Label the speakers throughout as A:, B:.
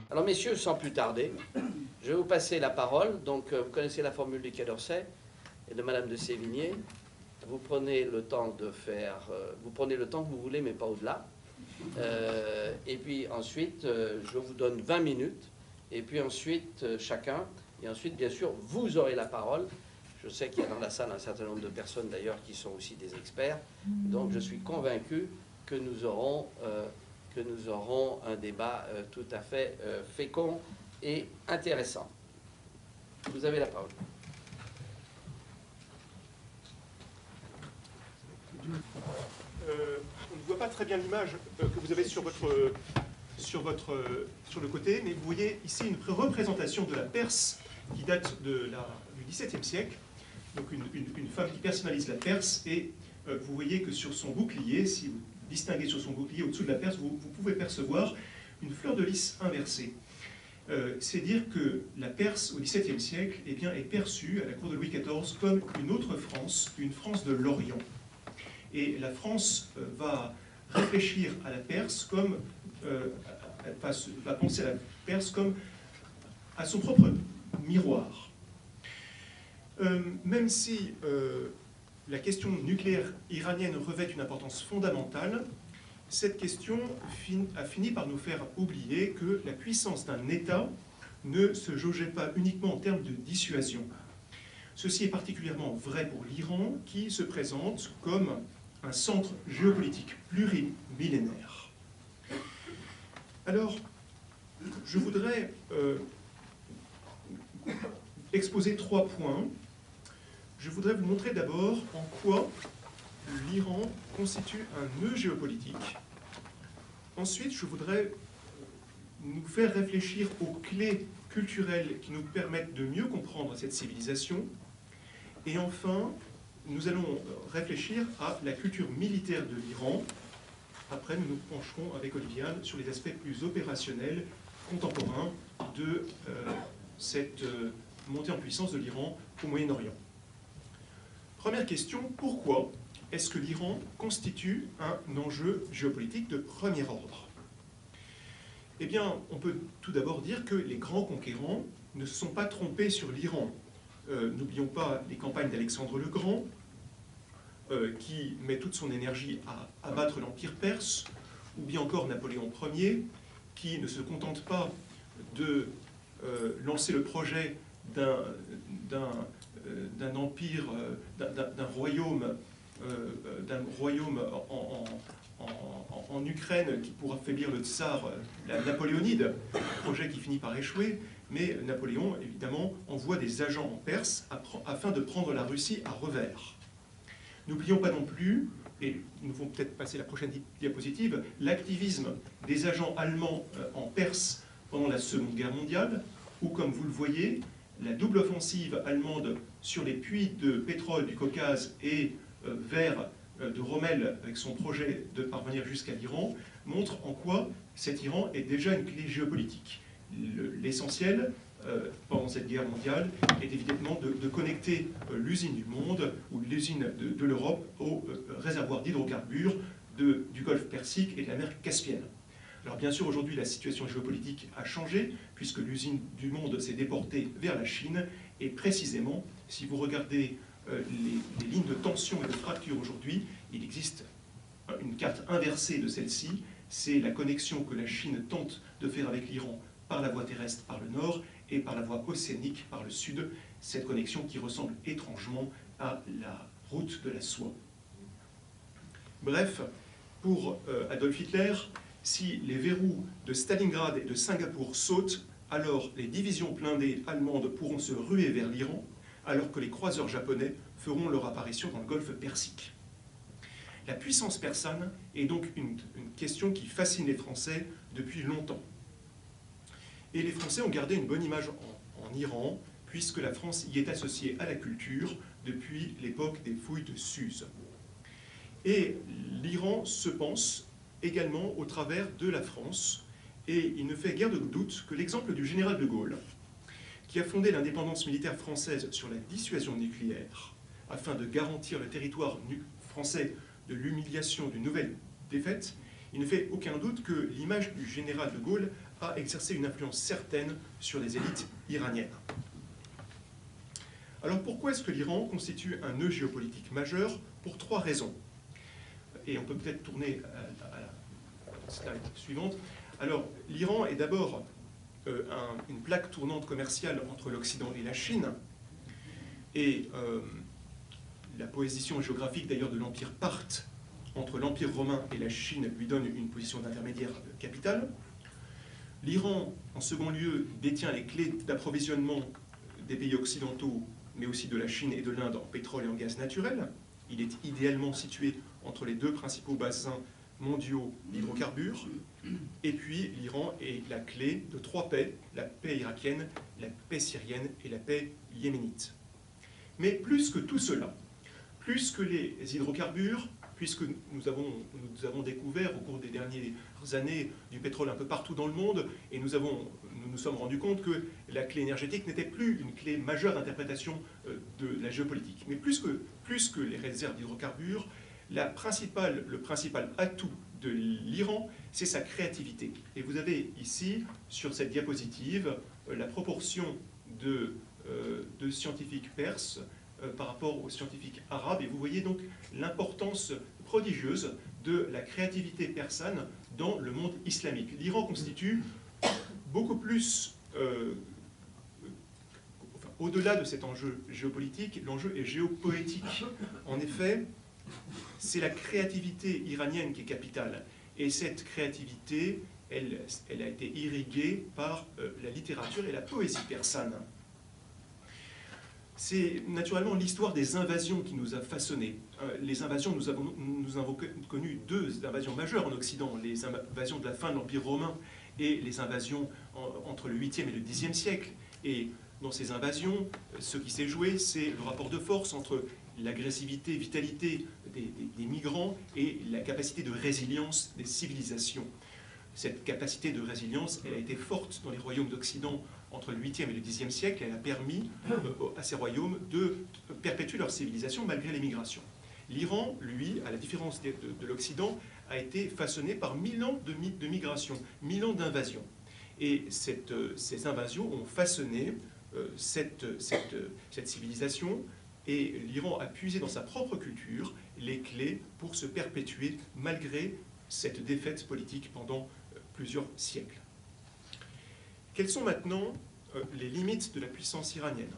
A: Alors messieurs, sans plus tarder, je vais vous passer la parole. Donc vous connaissez la formule du Quai d'Orsay et de Madame de Sévigné. Vous prenez le temps de faire, vous prenez le temps que vous voulez, mais pas au-delà. Et puis ensuite, je vous donne 20 minutes. Et puis ensuite, chacun. Et ensuite, bien sûr, vous aurez la parole. Je sais qu'il y a dans la salle un certain nombre de personnes d'ailleurs qui sont aussi des experts. Donc je suis convaincu que nous aurons un débat tout à fait fécond et intéressant. Vous avez la parole.
B: On ne voit pas très bien l'image que vous avez sur le côté, mais vous voyez ici une représentation de la Perse qui date du XVIIe siècle. Donc une femme qui personnalise la Perse, et vous voyez que sur son bouclier, si vous distinguez sur son bouclier au-dessous de la Perse, vous pouvez percevoir une fleur de lys inversée. C'est dire que la Perse au XVIIe siècle est perçue à la cour de Louis XIV comme une autre France, une France de l'Orient. Et la France va réfléchir à la Perse comme, va penser à la Perse comme à son propre miroir. Même si la question nucléaire iranienne revêt une importance fondamentale, cette question a fini par nous faire oublier que la puissance d'un État ne se jaugeait pas uniquement en termes de dissuasion. Ceci est particulièrement vrai pour l'Iran, qui se présente comme un centre géopolitique plurimillénaire. Alors, je voudrais exposer 3 points. Je voudrais vous montrer d'abord en quoi l'Iran constitue un nœud géopolitique. Ensuite, je voudrais nous faire réfléchir aux clés culturelles qui nous permettent de mieux comprendre cette civilisation. Et enfin, nous allons réfléchir à la culture militaire de l'Iran. Après, nous nous pencherons avec Oliviane sur les aspects plus opérationnels, contemporains de cette montée en puissance de l'Iran au Moyen-Orient. Première question, pourquoi est-ce que l'Iran constitue un enjeu géopolitique de premier ordre? Eh bien, on peut tout d'abord dire que les grands conquérants ne se sont pas trompés sur l'Iran. N'oublions pas les campagnes d'Alexandre le Grand, qui met toute son énergie à abattre l'Empire perse, ou bien encore Napoléon Ier, qui ne se contente pas de lancer le projet d'un empire, d'un royaume en Ukraine qui pourra affaiblir le tsar, la napoléonide, projet qui finit par échouer, mais Napoléon, évidemment, envoie des agents en Perse afin de prendre la Russie à revers. N'oublions pas non plus, et nous devons peut-être passer la prochaine diapositive, l'activisme des agents allemands en Perse pendant la Seconde Guerre mondiale, où, comme vous le voyez, la double offensive allemande sur les puits de pétrole du Caucase et vers de Rommel avec son projet de parvenir jusqu'à l'Iran montre en quoi cet Iran est déjà une clé géopolitique. L'essentiel pendant cette guerre mondiale est évidemment de connecter l'usine du monde ou l'usine de l'Europe au réservoir d'hydrocarbures du Golfe Persique et de la mer Caspienne. Alors bien sûr, aujourd'hui, la situation géopolitique a changé, puisque l'usine du monde s'est déportée vers la Chine, et précisément, si vous regardez les lignes de tension et de fracture aujourd'hui, il existe une carte inversée de celle-ci, c'est la connexion que la Chine tente de faire avec l'Iran par la voie terrestre par le nord et par la voie océanique par le sud, cette connexion qui ressemble étrangement à la route de la soie. Bref, pour Adolf Hitler, si les verrous de Stalingrad et de Singapour sautent, alors les divisions blindées allemandes pourront se ruer vers l'Iran, alors que les croiseurs japonais feront leur apparition dans le golfe Persique. La puissance persane est donc une question qui fascine les Français depuis longtemps. Et les Français ont gardé une bonne image en Iran, puisque la France y est associée à la culture depuis l'époque des fouilles de Suse. Et l'Iran se pense également au travers de la France, et il ne fait guère de doute que l'exemple du général de Gaulle, qui a fondé l'indépendance militaire française sur la dissuasion nucléaire, afin de garantir le territoire français de l'humiliation d'une nouvelle défaite, il ne fait aucun doute que l'image du général de Gaulle a exercé une influence certaine sur les élites iraniennes. Alors pourquoi est-ce que l'Iran constitue un nœud géopolitique majeur? Pour 3 raisons. Et on peut peut-être tourner à la slide suivante. Alors l'Iran est d'abord une plaque tournante commerciale entre l'Occident et la Chine. Et la position géographique d'ailleurs de l'Empire parthe entre l'Empire romain et la Chine lui donne une position d'intermédiaire capitale. L'Iran, en second lieu, détient les clés d'approvisionnement des pays occidentaux, mais aussi de la Chine et de l'Inde en pétrole et en gaz naturel. Il est idéalement situé entre les 2 principaux bassins mondiaux d'hydrocarbures. Et puis, l'Iran est la clé de 3 paix, la paix irakienne, la paix syrienne et la paix yéménite. Mais plus que tout cela, plus que les hydrocarbures, puisque nous avons découvert au cours des dernières années du pétrole un peu partout dans le monde, et nous nous sommes rendus compte que la clé énergétique n'était plus une clé majeure d'interprétation de la géopolitique. Mais plus que les réserves d'hydrocarbures, le principal atout de l'Iran, c'est sa créativité. Et vous avez ici, sur cette diapositive, la proportion de scientifiques perses par rapport aux scientifiques arabes, et vous voyez donc l'importance prodigieuse de la créativité persane dans le monde islamique. L'Iran constitue beaucoup plus, au-delà de cet enjeu géopolitique, l'enjeu est géopoétique. En effet, c'est la créativité iranienne qui est capitale, et cette créativité, elle a été irriguée par la littérature et la poésie persane. C'est naturellement l'histoire des invasions qui nous a façonnés. Les invasions, nous avons connu 2 invasions majeures en Occident, les invasions de la fin de l'Empire romain et les invasions entre le 8e et le 10e siècle. Et dans ces invasions, ce qui s'est joué, c'est le rapport de force entre l'agressivité, vitalité des migrants et la capacité de résilience des civilisations. Cette capacité de résilience, elle a été forte dans les royaumes d'Occident entre le 8e et le 10e siècle. Elle a permis à ces royaumes de perpétuer leur civilisation malgré les migrations. L'Iran, lui, à la différence de l'Occident, a été façonné par 1000 ans de migration, 1000 ans d'invasion. Et ces invasions ont façonné cette civilisation, et l'Iran a puisé dans sa propre culture les clés pour se perpétuer malgré cette défaite politique pendant plusieurs siècles. Quelles sont maintenant les limites de la puissance iranienne?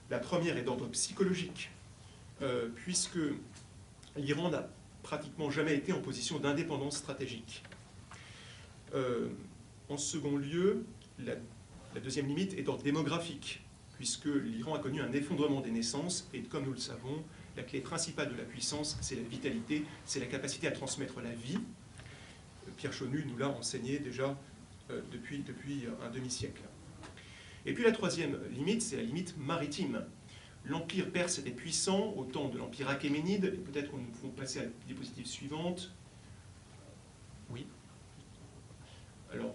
B: La première est d'ordre psychologique, puisque l'Iran n'a pratiquement jamais été en position d'indépendance stratégique. En second lieu, la deuxième limite est d'ordre démographique, puisque l'Iran a connu un effondrement des naissances, et comme nous le savons, la clé principale de la puissance, c'est la vitalité, c'est la capacité à transmettre la vie. Pierre Chaunu nous l'a enseigné déjà depuis un demi-siècle. Et puis la troisième limite, c'est la limite maritime. L'Empire perse était puissant au temps de l'Empire achéménide, et peut-être qu'on nous pouvons passer à la diapositive suivante. Oui. Alors,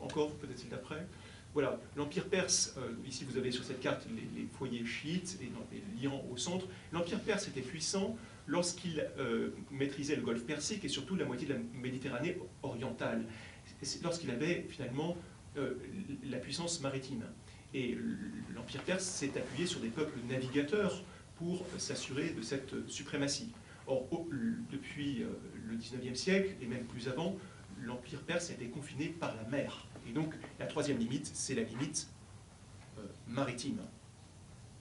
B: encore, peut-être celle d'après. Voilà, l'Empire perse, ici vous avez sur cette carte les foyers chiites et l'Iran au centre. L'Empire perse était puissant lorsqu'il maîtrisait le golfe Persique et surtout la moitié de la Méditerranée orientale, lorsqu'il avait finalement la puissance maritime. Et l'Empire perse s'est appuyé sur des peuples navigateurs pour s'assurer de cette suprématie. Or, depuis le XIXe siècle, et même plus avant, l'Empire perse a été confiné par la mer. Et donc, la troisième limite, c'est la limite maritime.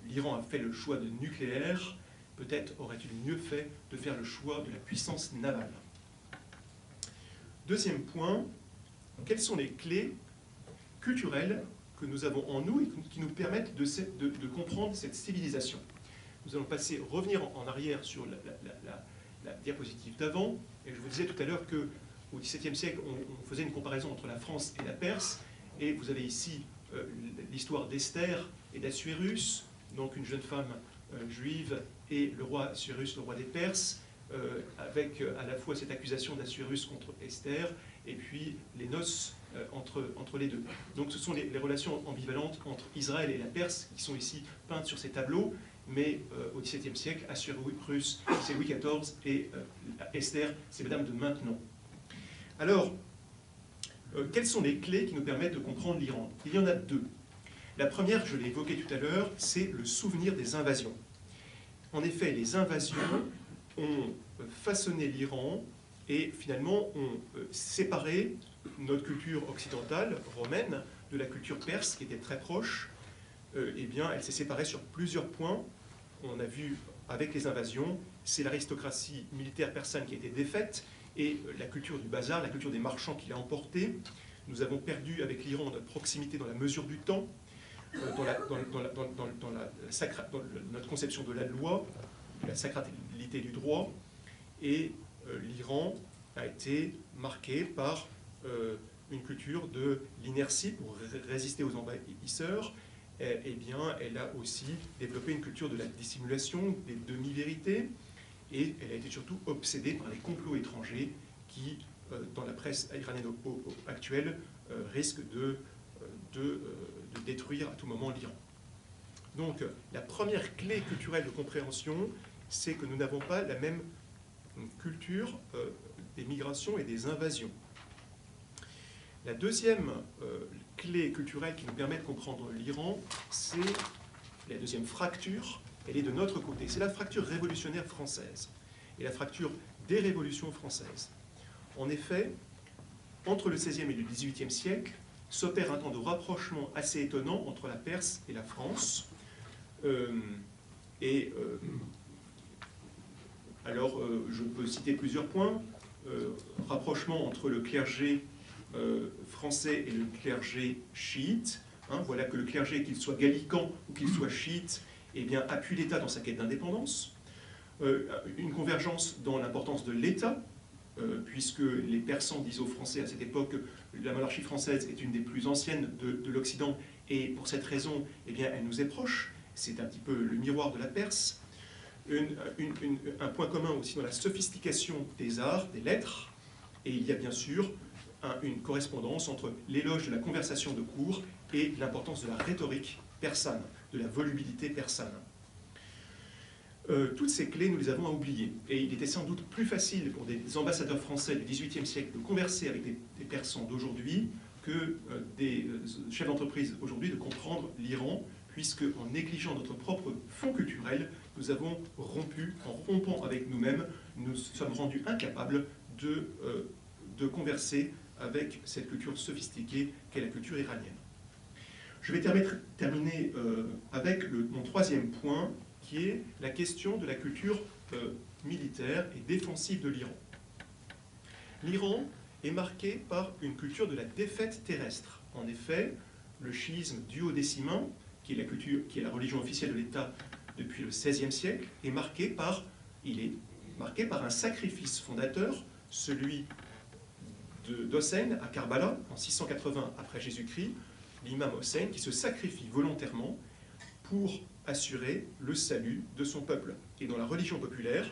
B: L'Iran a fait le choix de nucléaire, peut-être aurait-il mieux fait de faire le choix de la puissance navale. Deuxième point, quelles sont les clés culturelles que nous avons en nous et qui nous permettent de comprendre cette civilisation? Nous allons revenir en arrière sur la diapositive d'avant, et je vous disais tout à l'heure que au XVIIe siècle, on faisait une comparaison entre la France et la Perse, et vous avez ici l'histoire d'Esther et d'Assuérus, donc une jeune femme juive, et le roi Assuérus, le roi des Perses, avec à la fois cette accusation d'Assuérus contre Esther, et puis les noces entre les deux. Donc ce sont les relations ambivalentes entre Israël et la Perse qui sont ici peintes sur ces tableaux, mais au XVIIe siècle, Assuérus, c'est Louis XIV, et Esther, c'est Madame de Maintenon. Alors, quelles sont les clés qui nous permettent de comprendre l'Iran? Il y en a deux. La première, je l'ai évoquée tout à l'heure, c'est le souvenir des invasions. En effet, les invasions ont façonné l'Iran et finalement ont séparé notre culture occidentale, romaine, de la culture perse, qui était très proche. Eh bien, elle s'est séparée sur plusieurs points. On a vu avec les invasions, c'est l'aristocratie militaire persane qui a été défaite, et la culture du bazar, la culture des marchands qui l'a emportée. Nous avons perdu avec l'Iran notre proximité dans la mesure du temps, dans notre conception de la loi, de la sacralité du droit, et l'Iran a été marqué par une culture de l'inertie pour résister aux envahisseurs. Eh bien, elle a aussi développé une culture de la dissimulation, des demi-vérités, et elle a été surtout obsédée par les complots étrangers qui, dans la presse iranienne actuelle, risquent de détruire à tout moment l'Iran. Donc, la première clé culturelle de compréhension, c'est que nous n'avons pas la même culture des migrations et des invasions. La deuxième clé culturelle qui nous permet de comprendre l'Iran, c'est la deuxième fracture. Elle est de notre côté. C'est la fracture révolutionnaire française et la fracture des révolutions françaises. En effet, entre le XVIe et le XVIIIe siècle, s'opère un temps de rapprochement assez étonnant entre la Perse et la France. Alors, je peux citer plusieurs points. Rapprochement entre le clergé français et le clergé chiite. Voilà que le clergé, qu'il soit gallican ou qu'il soit chiite, eh bien, appuie l'État dans sa quête d'indépendance. Une convergence dans l'importance de l'État, puisque les Persans disent aux Français à cette époque que la monarchie française est une des plus anciennes de l'Occident, et pour cette raison, eh bien, elle nous est proche. C'est un petit peu le miroir de la Perse. Un point commun aussi dans la sophistication des arts, des lettres, et il y a bien sûr une correspondance entre l'éloge de la conversation de cour et l'importance de la rhétorique persane, de la volubilité persane. Toutes ces clés, nous les avons à oublier. Et il était sans doute plus facile pour des ambassadeurs français du XVIIIe siècle de converser avec des Persans d'aujourd'hui que des chefs d'entreprise aujourd'hui de comprendre l'Iran, puisque en négligeant notre propre fond culturel, nous avons rompu, en rompant avec nous-mêmes, nous sommes rendus incapables de converser avec cette culture sophistiquée qu'est la culture iranienne. Je vais terminer avec mon troisième point, qui est la question de la culture militaire et défensive de l'Iran. L'Iran est marqué par une culture de la défaite terrestre. En effet, le chiisme duodécimain, qui est la religion officielle de l'État depuis le XVIe siècle, est marqué par un sacrifice fondateur, celui d'Hossein à Karbala, en 680 après Jésus-Christ, l'imam Hossein qui se sacrifie volontairement pour assurer le salut de son peuple. Et dans la religion populaire,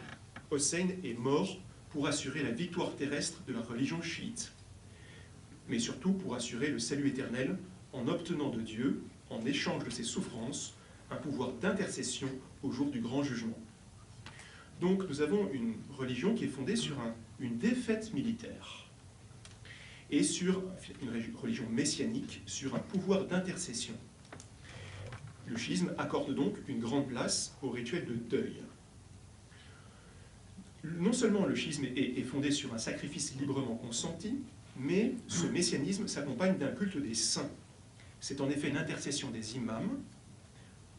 B: Hossein est mort pour assurer la victoire terrestre de la religion chiite, mais surtout pour assurer le salut éternel en obtenant de Dieu, en échange de ses souffrances, un pouvoir d'intercession au jour du grand jugement. Donc nous avons une religion qui est fondée sur une défaite militaire et sur une religion messianique, sur un pouvoir d'intercession. Le schisme accorde donc une grande place au rituel de deuil. Non seulement le schisme est fondé sur un sacrifice librement consenti, mais ce messianisme s'accompagne d'un culte des saints. C'est en effet l'intercession des imams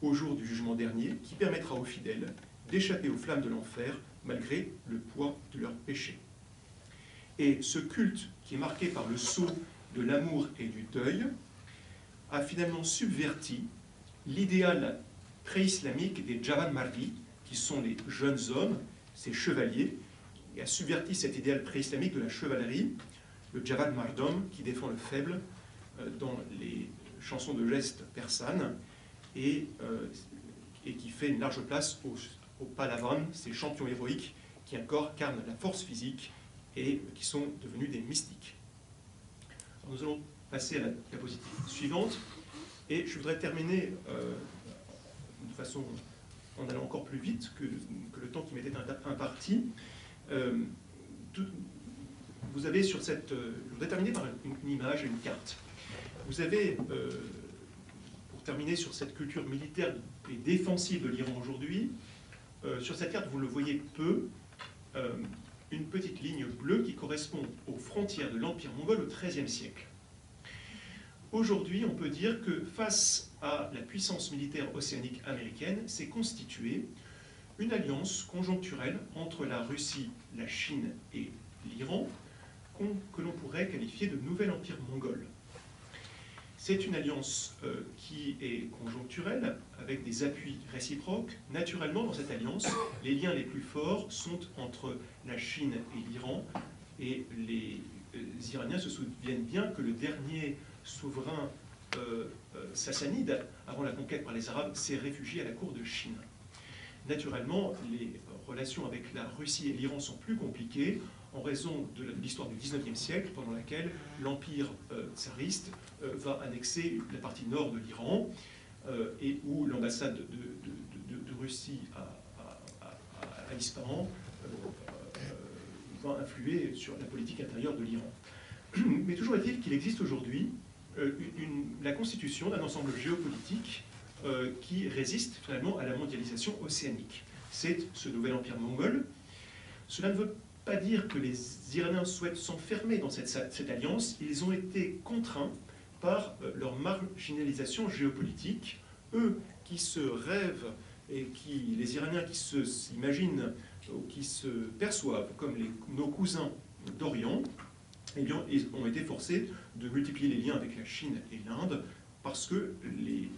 B: au jour du jugement dernier qui permettra aux fidèles d'échapper aux flammes de l'enfer malgré le poids de leurs péchés. Et ce culte, qui est marqué par le sceau de l'amour et du deuil, a finalement subverti l'idéal pré-islamique des Javan Mardi, qui sont les jeunes hommes, ces chevaliers, et a subverti cet idéal pré-islamique de la chevalerie, le Javad Mardom, qui défend le faible dans les chansons de gestes persanes, et qui fait une large place aux Pahlavan, ces champions héroïques qui incarnent la force physique et qui sont devenus des mystiques. Alors nous allons passer à la diapositive suivante. Et je voudrais terminer de façon, en allant encore plus vite que le temps qui m'était imparti. Vous avez sur cette... je voudrais terminer par une image et une carte. Vous avez, pour terminer sur cette culture militaire et défensive de l'Iran aujourd'hui, sur cette carte, vous le voyez peu, une petite ligne bleue qui correspond aux frontières de l'Empire mongol au XIIIe siècle. Aujourd'hui, on peut dire que face à la puissance militaire océanique américaine, s'est constituée une alliance conjoncturelle entre la Russie, la Chine et l'Iran, que l'on pourrait qualifier de nouvel empire mongol. C'est une alliance qui est conjoncturelle, avec des appuis réciproques. Naturellement, dans cette alliance, les liens les plus forts sont entre la Chine et l'Iran, et les Iraniens se souviennent bien que le dernier souverain sassanide, avant la conquête par les Arabes, s'est réfugié à la cour de Chine. Naturellement, les relations avec la Russie et l'Iran sont plus compliquées en raison de l'histoire du XIXe siècle, pendant laquelle l'empire tsariste va annexer la partie nord de l'Iran, et où l'ambassade de Russie à Ispahan va influer sur la politique intérieure de l'Iran. Mais toujours est-il qu'il existe aujourd'hui la constitution d'un ensemble géopolitique qui résiste finalement à la mondialisation océanique. C'est ce nouvel empire mongol. Cela ne veut pas dire que les Iraniens souhaitent s'enfermer dans cette alliance. Ils ont été contraints par leur marginalisation géopolitique. Eux qui se rêvent, et les Iraniens qui s'imaginent ou qui se perçoivent comme nos cousins d'Orient, eh bien, ils ont été forcés de multiplier les liens avec la Chine et l'Inde parce que les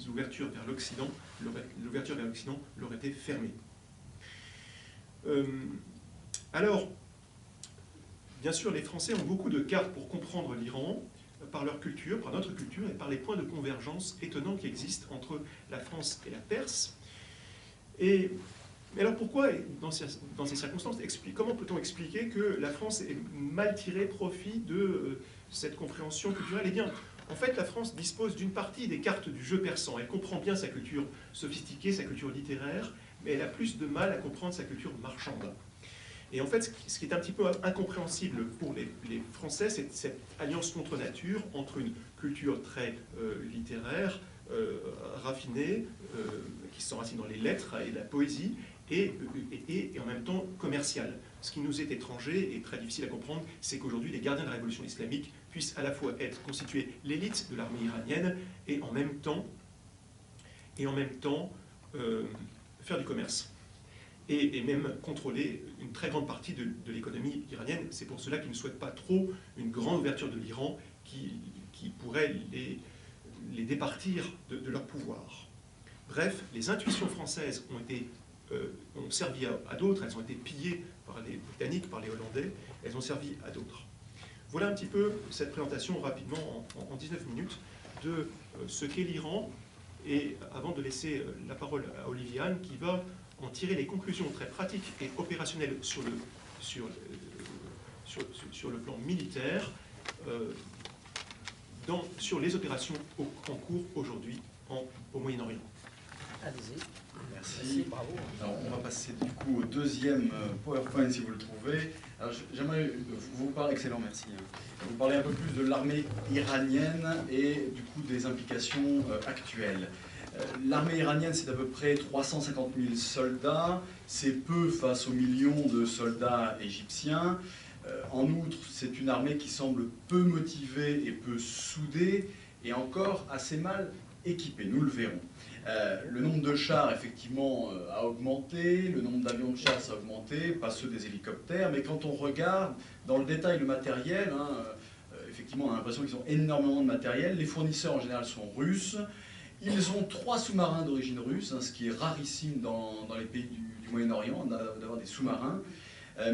B: ouvertures vers l'Occident leur étaient fermées. Alors, bien sûr, les Français ont beaucoup de cartes pour comprendre l'Iran, par leur culture, par notre culture, et par les points de convergence étonnants qui existent entre la France et la Perse. Mais alors pourquoi, dans ces circonstances, comment peut-on expliquer que la France ait mal tiré profit de cette compréhension culturelle? Eh bien, en fait, la France dispose d'une partie des cartes du jeu persan. Elle comprend bien sa culture sophistiquée, sa culture littéraire, mais elle a plus de mal à comprendre sa culture marchande. Et en fait, ce qui est un petit peu incompréhensible pour les Français, c'est cette alliance contre nature entre une culture très littéraire, raffinée, qui s'enracine dans les lettres et la poésie, et en même temps commerciale. Ce qui nous est étranger et très difficile à comprendre, c'est qu'aujourd'hui, les gardiens de la révolution islamique puissent à la fois être constitués l'élite de l'armée iranienne et en même temps faire du commerce. Et même contrôler une très grande partie de l'économie iranienne. C'est pour cela qu'ils ne souhaitent pas trop une grande ouverture de l'Iran qui pourrait les départir de leur pouvoir. Bref, les intuitions françaises ont servi à d'autres, elles ont été pillées par les Britanniques, par les Hollandais, elles ont servi à d'autres. Voilà un petit peu cette présentation rapidement en 19 minutes de ce qu'est l'Iran, et avant de laisser la parole à Olivier Anne qui va en tirer les conclusions très pratiques et opérationnelles sur le plan militaire, sur les opérations en cours aujourd'hui au Moyen-Orient.
C: Allez-y.
D: Merci.
C: Bravo.
D: Alors, on va passer du coup au deuxième PowerPoint si vous le trouvez. Alors, j'aimerais vous parler, excellent, merci. Vous parler un peu plus de l'armée iranienne et du coup des implications actuelles. L'armée iranienne, c'est à peu près 350 000 soldats. C'est peu face aux millions de soldats égyptiens. En outre, c'est une armée qui semble peu motivée et peu soudée, et encore assez mal équipée, nous le verrons. Le nombre de chars, effectivement, a augmenté, le nombre d'avions de chasse a augmenté, pas ceux des hélicoptères, mais quand on regarde dans le détail le matériel, effectivement, on a l'impression qu'ils ont énormément de matériel. Les fournisseurs, en général, sont russes. Ils ont 3 sous-marins d'origine russe, ce qui est rarissime dans les pays du Moyen-Orient, d'avoir des sous-marins.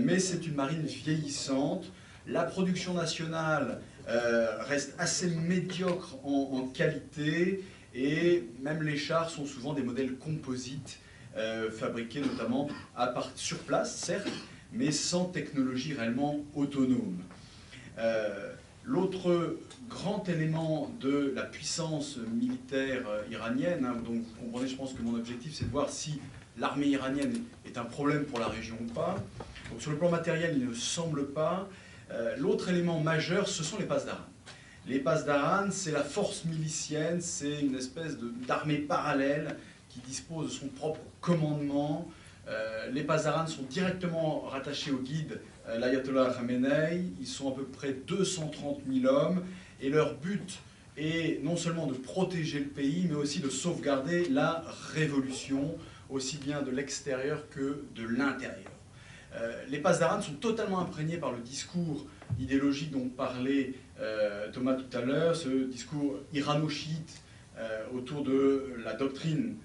D: Mais c'est une marine vieillissante. La production nationale reste assez médiocre en qualité, et même les chars sont souvent des modèles composites, fabriqués notamment sur place, certes, mais sans technologie réellement autonome. L'autre grand élément de la puissance militaire iranienne, hein, donc vous comprenez, je pense que mon objectif c'est de voir si l'armée iranienne est un problème pour la région ou pas. Donc sur le plan matériel, il ne semble pas. L'autre élément majeur, ce sont les Pasdaran. Les Pasdaran, c'est la force milicienne, c'est une espèce d'armée parallèle qui dispose de son propre commandement. Les Pasdaran sont directement rattachés au guide l'ayatollah Khamenei. Ils sont à peu près 230 000 hommes et leur but est non seulement de protéger le pays, mais aussi de sauvegarder la révolution, aussi bien de l'extérieur que de l'intérieur. Les Pasdaran sont totalement imprégnés par le discours idéologique dont parlait Thomas tout à l'heure, ce discours irano-chiite autour de la doctrine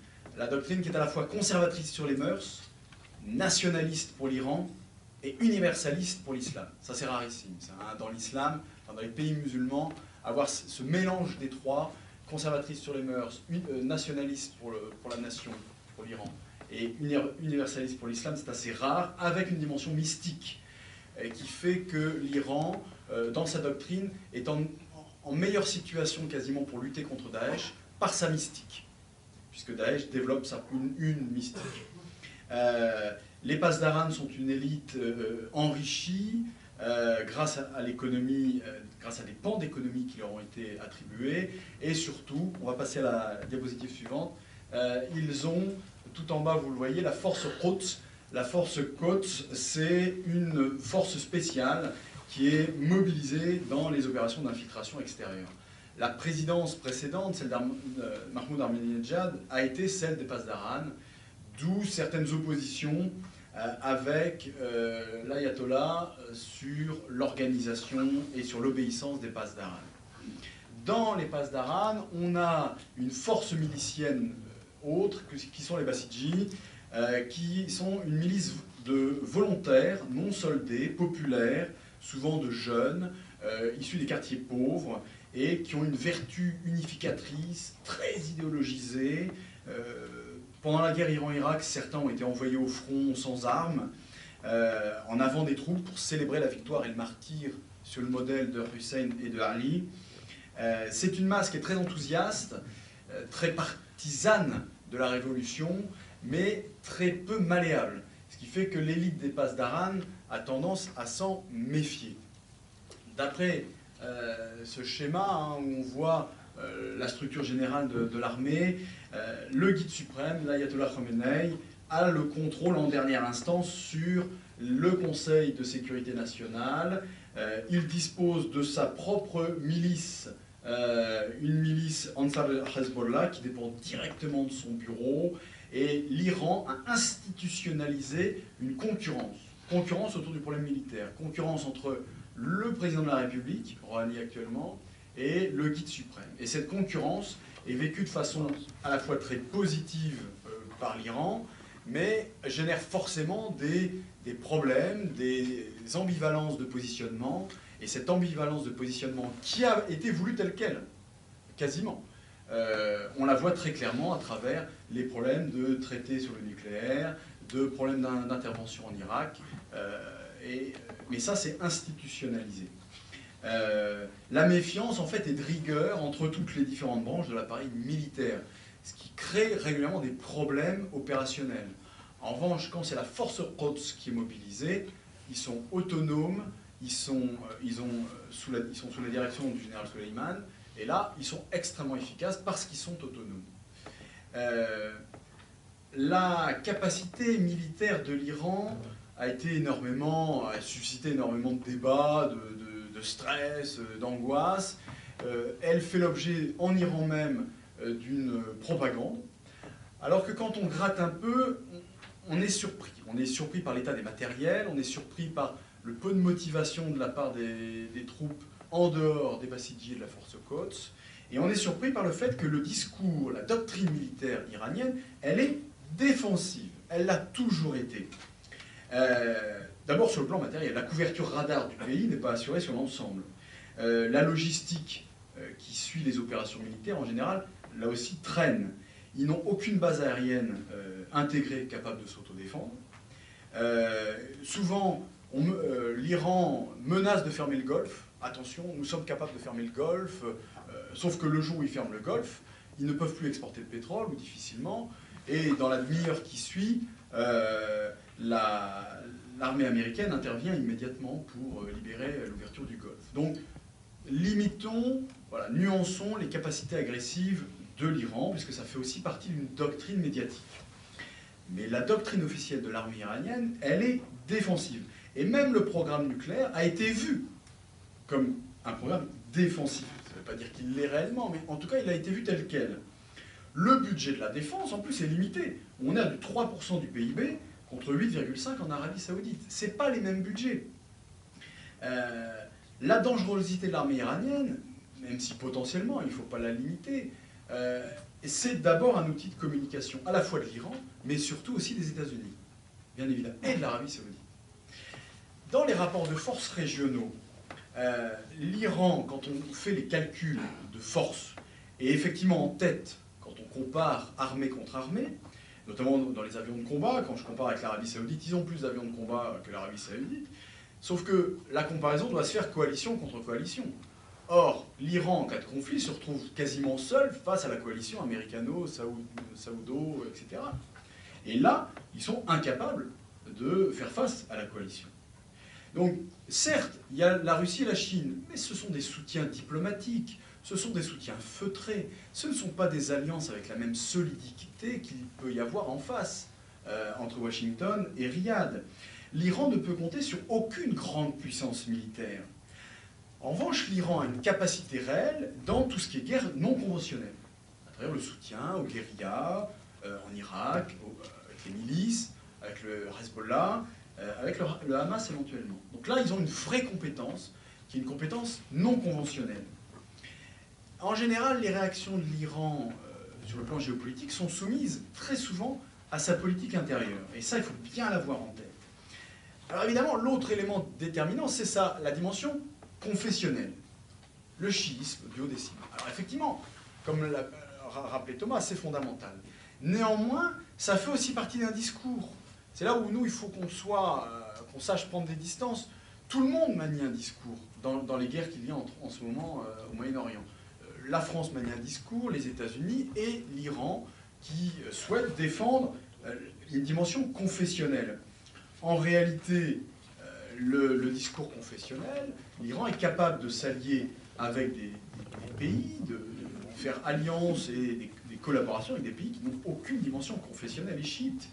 D: qui est à la fois conservatrice sur les mœurs, nationaliste pour l'Iran et universaliste pour l'islam. Ça c'est rarissime. Dans l'islam, dans les pays musulmans, avoir ce mélange des trois, conservatrice sur les mœurs, nationaliste pour la nation, pour l'Iran, et universaliste pour l'islam, c'est assez rare, avec une dimension mystique, qui fait que l'Iran, dans sa doctrine, est en meilleure situation quasiment pour lutter contre Daesh par sa mystique, puisque Daesh développe une mystique. Les Pasdaran sont une élite enrichie grâce à l'économie, grâce à des pans d'économie qui leur ont été attribués, et surtout, on va passer à la diapositive suivante, ils ont, tout en bas vous le voyez, la force Quds. La force Quds, c'est une force spéciale qui est mobilisée dans les opérations d'infiltration extérieure. La présidence précédente, celle de Mahmoud Ahmadinejad, a été celle des Pasdaran, d'où certaines oppositions avec l'ayatollah sur l'organisation et sur l'obéissance des Pasdaran. Dans les Pasdaran, on a une force milicienne autre, qui sont les Bassidji, qui sont une milice de volontaires, non soldés, populaires, souvent de jeunes, issus des quartiers pauvres, et qui ont une vertu unificatrice, très idéologisée. Pendant la guerre Iran-Irak, certains ont été envoyés au front sans armes, en avant des troupes, pour célébrer la victoire et le martyre sur le modèle de Hussein et de Ali. C'est une masse qui est très enthousiaste, très partisane de la révolution, mais très peu malléable. Ce qui fait que l'élite des Pasdaran a tendance à s'en méfier. D'après ce schéma, hein, où on voit la structure générale de l'armée, le guide suprême, l'ayatollah Khamenei, a le contrôle en dernière instance sur le Conseil de sécurité nationale. Il dispose de sa propre milice, une milice Ansar al-Hezbollah qui dépend directement de son bureau, et l'Iran a institutionnalisé une concurrence autour du problème militaire, concurrence entre le président de la République, Rouhani actuellement, et le guide suprême. Et cette concurrence est vécue de façon à la fois très positive par l'Iran, mais génère forcément des problèmes, des ambivalences de positionnement, et cette ambivalence de positionnement qui a été voulue telle qu'elle, quasiment, on la voit très clairement à travers les problèmes de traités sur le nucléaire, de problèmes d'intervention en Irak, mais ça c'est institutionnalisé. La méfiance en fait est de rigueur entre toutes les différentes branches de l'appareil militaire, ce qui crée régulièrement des problèmes opérationnels. En revanche, quand c'est la force Quds qui est mobilisée, ils sont autonomes, ils sont sous la direction du général Soleiman, et là, ils sont extrêmement efficaces parce qu'ils sont autonomes. La capacité militaire de l'Iran a suscité énormément de débats, de stress, d'angoisse. Elle fait l'objet, en Iran même, d'une propagande. Alors que quand on gratte un peu, on est surpris. On est surpris par l'état des matériels, on est surpris par le peu de motivation de la part des troupes en dehors des Bassidji et de la force Quds, et on est surpris par le fait que le discours, la doctrine militaire iranienne, elle est défensive. Elle l'a toujours été. D'abord sur le plan matériel, la couverture radar du pays n'est pas assurée sur l'ensemble. La logistique qui suit les opérations militaires, en général, là aussi traîne. Ils n'ont aucune base aérienne intégrée capable de s'autodéfendre. Souvent, l'Iran menace de fermer le Golfe attention, nous sommes capables de fermer le Golfe, sauf que le jour où ils ferment le Golfe, ils ne peuvent plus exporter de pétrole, ou difficilement, et dans la demi-heure qui suit, l'armée américaine intervient immédiatement pour libérer l'ouverture du Golfe. Donc, limitons, voilà, nuançons les capacités agressives de l'Iran, puisque ça fait aussi partie d'une doctrine médiatique. Mais la doctrine officielle de l'armée iranienne, elle est défensive. Et même le programme nucléaire a été vu comme un programme défensif. Ça ne veut pas dire qu'il l'est réellement, mais en tout cas, il a été vu tel quel. Le budget de la défense, en plus, est limité. On est à 3% du PIB contre 8,5% en Arabie Saoudite. Ce n'est pas les mêmes budgets. La dangerosité de l'armée iranienne, même si potentiellement, il ne faut pas la limiter, c'est d'abord un outil de communication, à la fois de l'Iran, mais surtout aussi des États-Unis, bien évidemment, et de l'Arabie Saoudite. Dans les rapports de force régionaux, l'Iran, quand on fait les calculs de force, est effectivement en tête quand on compare armée contre armée, notamment dans les avions de combat. Quand je compare avec l'Arabie Saoudite, ils ont plus d'avions de combat que l'Arabie Saoudite. Sauf que la comparaison doit se faire coalition contre coalition. Or, l'Iran, en cas de conflit, se retrouve quasiment seul face à la coalition américano-saoudo, etc. Et là, ils sont incapables de faire face à la coalition. Donc, certes, il y a la Russie et la Chine, mais ce sont des soutiens diplomatiques, ce sont des soutiens feutrés, ce ne sont pas des alliances avec la même solidité qu'il peut y avoir en face entre Washington et Riyad. L'Iran ne peut compter sur aucune grande puissance militaire. En revanche, l'Iran a une capacité réelle dans tout ce qui est guerre non conventionnelle, à travers le soutien aux guérillas en Irak, avec les milices, avec le Hezbollah, avec le Hamas éventuellement. Donc là, ils ont une vraie compétence, qui est une compétence non conventionnelle. En général, les réactions de l'Iran sur le plan géopolitique sont soumises très souvent à sa politique intérieure. Et ça, il faut bien l'avoir en tête. Alors évidemment, l'autre élément déterminant, c'est ça, la dimension confessionnelle. Le chiisme, le duodécisme. Alors effectivement, comme l'a rappelé Thomas, c'est fondamental. Néanmoins, ça fait aussi partie d'un discours. C'est là où nous, il faut qu'on sache prendre des distances. Tout le monde manie un discours dans les guerres qu'il y a en ce moment au Moyen-Orient. La France manie un discours, les États-Unis et l'Iran qui souhaitent défendre une dimension confessionnelle. En réalité, le discours confessionnel, l'Iran est capable de s'allier avec des pays, de faire alliance et des collaborations avec des pays qui n'ont aucune dimension confessionnelle et chiite.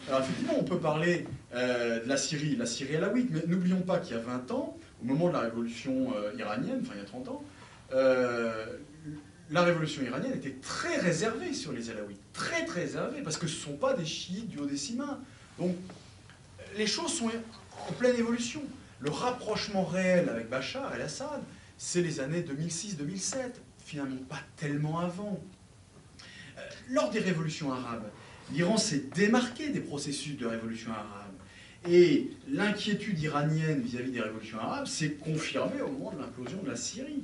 D: Alors effectivement, on peut parler de la Syrie alawite, mais n'oublions pas qu'il y a 20 ans, au moment de la révolution iranienne, enfin il y a 30 ans, la révolution iranienne était très réservée sur les alaouites, très très réservée, parce que ce ne sont pas des chiites duodécimains. Donc les choses sont en pleine évolution. Le rapprochement réel avec Bachar el-Assad, c'est les années 2006-2007, finalement pas tellement avant. Lors des révolutions arabes, l'Iran s'est démarqué des processus de révolution arabe. Et l'inquiétude iranienne vis-à-vis des révolutions arabes s'est confirmée au moment de l'implosion de la Syrie.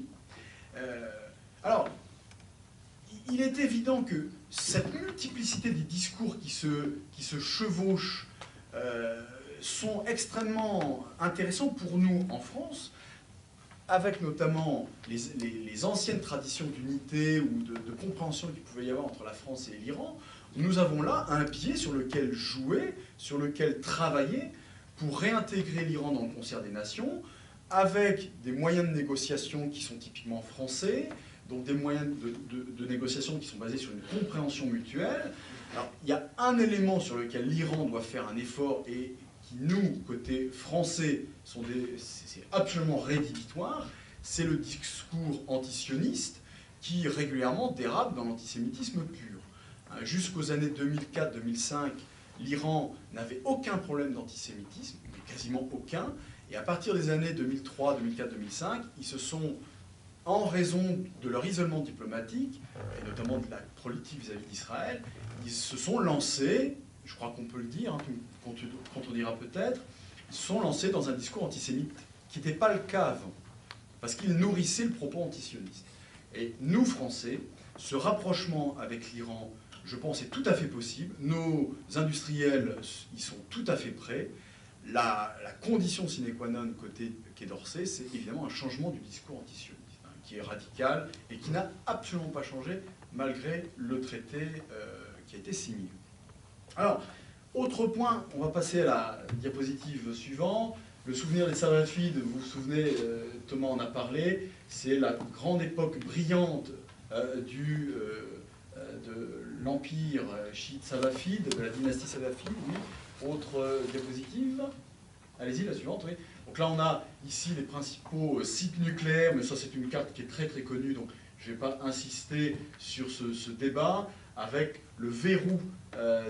D: Alors, il est évident que cette multiplicité des discours qui se chevauchent sont extrêmement intéressants pour nous en France, avec notamment les anciennes traditions d'unité ou de compréhension qu'il pouvait y avoir entre la France et l'Iran. Nous avons là un pied sur lequel jouer, sur lequel travailler pour réintégrer l'Iran dans le concert des nations, avec des moyens de négociation qui sont typiquement français, donc des moyens de négociation qui sont basés sur une compréhension mutuelle. Alors, il y a un élément sur lequel l'Iran doit faire un effort et qui, nous, côté français, c'est absolument rédhibitoire, c'est le discours antisioniste qui régulièrement dérape dans l'antisémitisme pur. Jusqu'aux années 2004-2005, l'Iran n'avait aucun problème d'antisémitisme, mais quasiment aucun, et à partir des années 2003, 2004, 2005, ils se sont, en raison de leur isolement diplomatique, et notamment de la politique vis-à-vis d'Israël, ils se sont lancés, je crois qu'on peut le dire, hein, qu'on dira peut-être, ils se sont lancés dans un discours antisémite, qui n'était pas le cas avant, parce qu'ils nourrissaient le propos antisioniste. Et nous, Français, ce rapprochement avec l'Iran, je pense, est tout à fait possible. Nos industriels y sont tout à fait prêts. la condition sine qua non côté Quai d'Orsay, c'est évidemment un changement du discours antisioniste, hein, qui est radical et qui n'a absolument pas changé malgré le traité qui a été signé. Alors, autre point, on va passer à la diapositive suivante. Le souvenir des Salafides, vous vous souvenez, Thomas en a parlé, c'est la grande époque brillante de l'empire chiite salafide, de la dynastie salafide. Oui. Autre diapositive. Allez-y, la suivante, oui. Donc là, on a ici les principaux sites nucléaires, mais ça, c'est une carte qui est très très connue, donc je ne vais pas insister sur ce débat, avec le verrou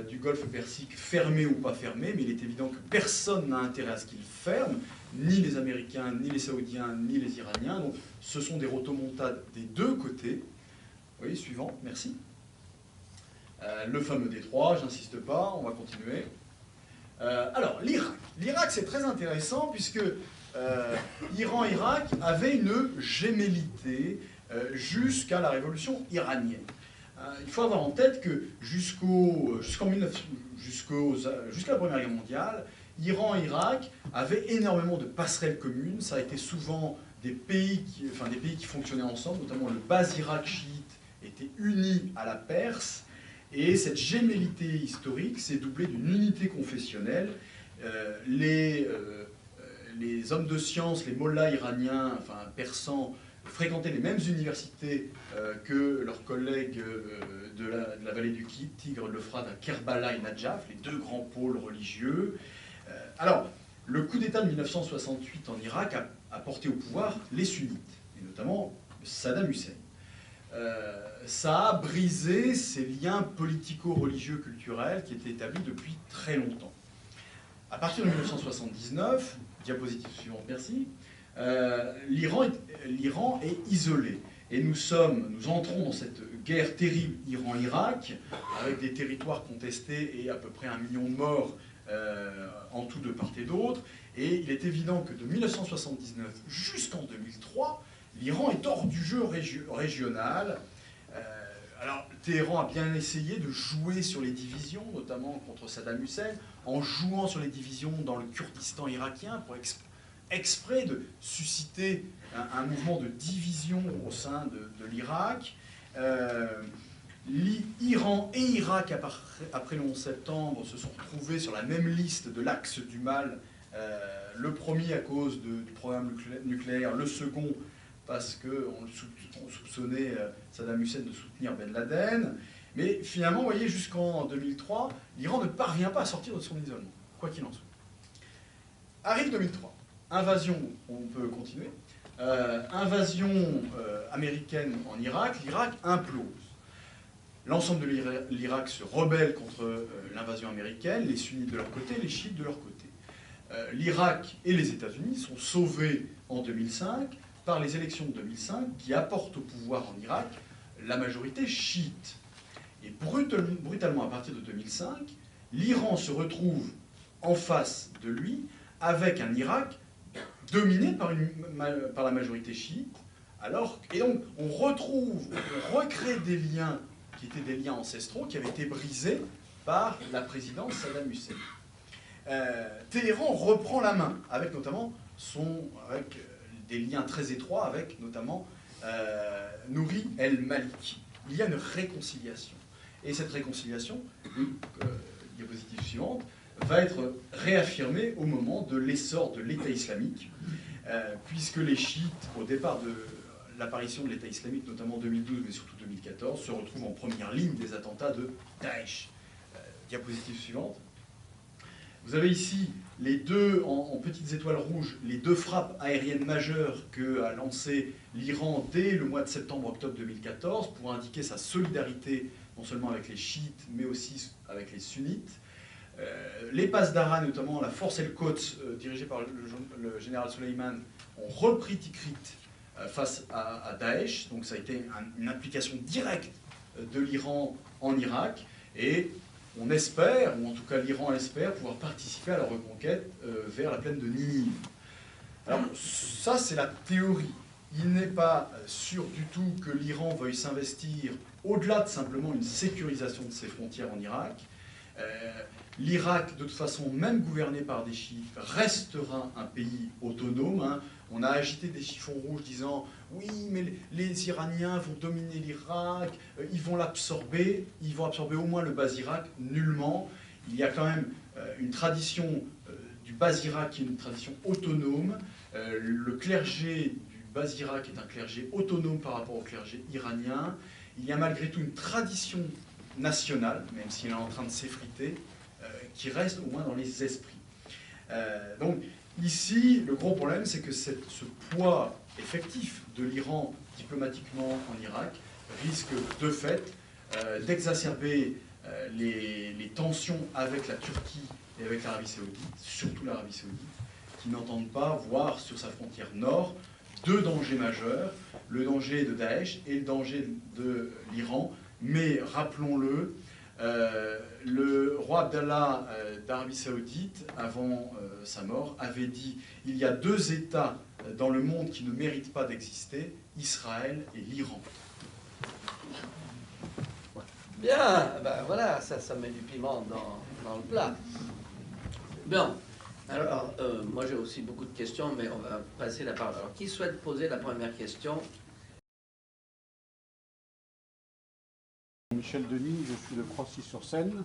D: du Golfe Persique fermé ou pas fermé, mais il est évident que personne n'a intérêt à ce qu'il ferme, ni les Américains, ni les Saoudiens, ni les Iraniens. Donc ce sont des rotomontades des deux côtés. Oui, suivant, merci. Le fameux détroit, j'insiste pas, on va continuer. Alors, l'Irak. L'Irak, c'est très intéressant puisque Iran-Irak avait une gémellité jusqu'à la révolution iranienne. Il faut avoir en tête que jusqu'à la Première Guerre mondiale, Iran et Irak avaient énormément de passerelles communes. Ça a été souvent des pays qui fonctionnaient ensemble, notamment le bas Irak chiite était uni à la Perse. Et cette gémellité historique s'est doublée d'une unité confessionnelle. Les hommes de science, les mollahs iraniens, enfin persans, fréquentaient les mêmes universités que leurs collègues de la vallée du Tigre, l'Euphrate, à Kerbala et Nadjaf, les deux grands pôles religieux. Alors, le coup d'État de 1968 en Irak a porté au pouvoir les sunnites, et notamment Saddam Hussein. Ça a brisé ces liens politico-religieux culturels qui étaient établis depuis très longtemps. À partir de 1979, diapositive suivante, merci, l'Iran est isolé. Et nous entrons dans cette guerre terrible Iran-Irak, avec des territoires contestés et à peu près 1 million de morts en tout de part et d'autre. Et il est évident que de 1979 jusqu'en 2003, l'Iran est hors du jeu régional. Alors, Téhéran a bien essayé de jouer sur les divisions, notamment contre Saddam Hussein, en jouant sur les divisions dans le Kurdistan irakien, pour exprès de susciter un mouvement de division au sein de l'Irak. Iran et Irak, après le 11 septembre, se sont retrouvés sur la même liste de l'axe du mal. Le premier à cause du programme nucléaire, le second parce qu'on soupçonnait Saddam Hussein de soutenir Ben Laden. Mais finalement, vous voyez, jusqu'en 2003, l'Iran ne parvient pas à sortir de son isolement, quoi qu'il en soit. Arrive 2003, invasion, on peut continuer, invasion américaine en Irak, l'Irak implose. L'ensemble de l'Irak se rebelle contre l'invasion américaine, les sunnites de leur côté, les chiites de leur côté. L'Irak et les États-Unis sont sauvés en 2005 par les élections de 2005 qui apportent au pouvoir en Irak la majorité chiite. Et brutalement, à partir de 2005, l'Iran se retrouve en face de lui avec un Irak dominé par la majorité chiite. Et donc, on recrée des liens qui étaient des liens ancestraux, qui avaient été brisés par la présidence Saddam Hussein. Téhéran reprend la main, avec notamment des liens très étroits avec notamment Nouri el-Maliki. Il y a une réconciliation. Et cette réconciliation, diapositive suivante, va être réaffirmée au moment de l'essor de l'État islamique, puisque les chiites, au départ de l'apparition de l'État islamique, notamment en 2012, mais surtout 2014, se retrouvent en première ligne des attentats de Daesh. Diapositive suivante. Vous avez ici les deux, en petites étoiles rouges, les deux frappes aériennes majeures qu'a lancées l'Iran dès le mois de septembre-octobre 2014 pour indiquer sa solidarité non seulement avec les chiites, mais aussi avec les sunnites. Les Pasdaran, notamment la force El-Quds, dirigée par le général Soleiman, ont repris Tikrit face à Daesh. Donc ça a été une implication directe de l'Iran en Irak. Et on espère, ou en tout cas l'Iran espère, pouvoir participer à la reconquête vers la plaine de Ninive. Alors ça, c'est la théorie. Il n'est pas sûr du tout que l'Iran veuille s'investir au-delà de simplement une sécurisation de ses frontières en Irak. L'Irak, de toute façon, même gouverné par des chiites, restera un pays autonome. Hein. On a agité des chiffons rouges disant « Oui, mais les Iraniens vont dominer l'Irak, ils vont l'absorber, ils vont absorber au moins le Bas-Irak. » Nullement. Il y a quand même une tradition du Bas-Irak qui est une tradition autonome. Le clergé du Bas-Irak est un clergé autonome par rapport au clergé iranien. Il y a malgré tout une tradition nationale, même s'il est en train de s'effriter, qui reste au moins dans les esprits. Donc ici, le gros problème, c'est que ce poids effectif de l'Iran diplomatiquement en Irak risque de fait d'exacerber les tensions avec la Turquie et avec l'Arabie Saoudite, surtout l'Arabie Saoudite, qui n'entendent pas voir sur sa frontière nord deux dangers majeurs, le danger de Daesh et le danger de l'Iran. Mais rappelons-le, le roi Abdallah d'Arabie Saoudite, avant sa mort, avait dit « Il y a deux États dans le monde qui ne méritent pas d'exister, Israël et l'Iran. »
A: Bien, ben voilà, ça met du piment dans le plat. Bien, alors, moi j'ai aussi beaucoup de questions, mais on va passer la parole. Alors, qui souhaite poser la première question?
C: Michel Denis, je suis de Croissy-sur-Seine,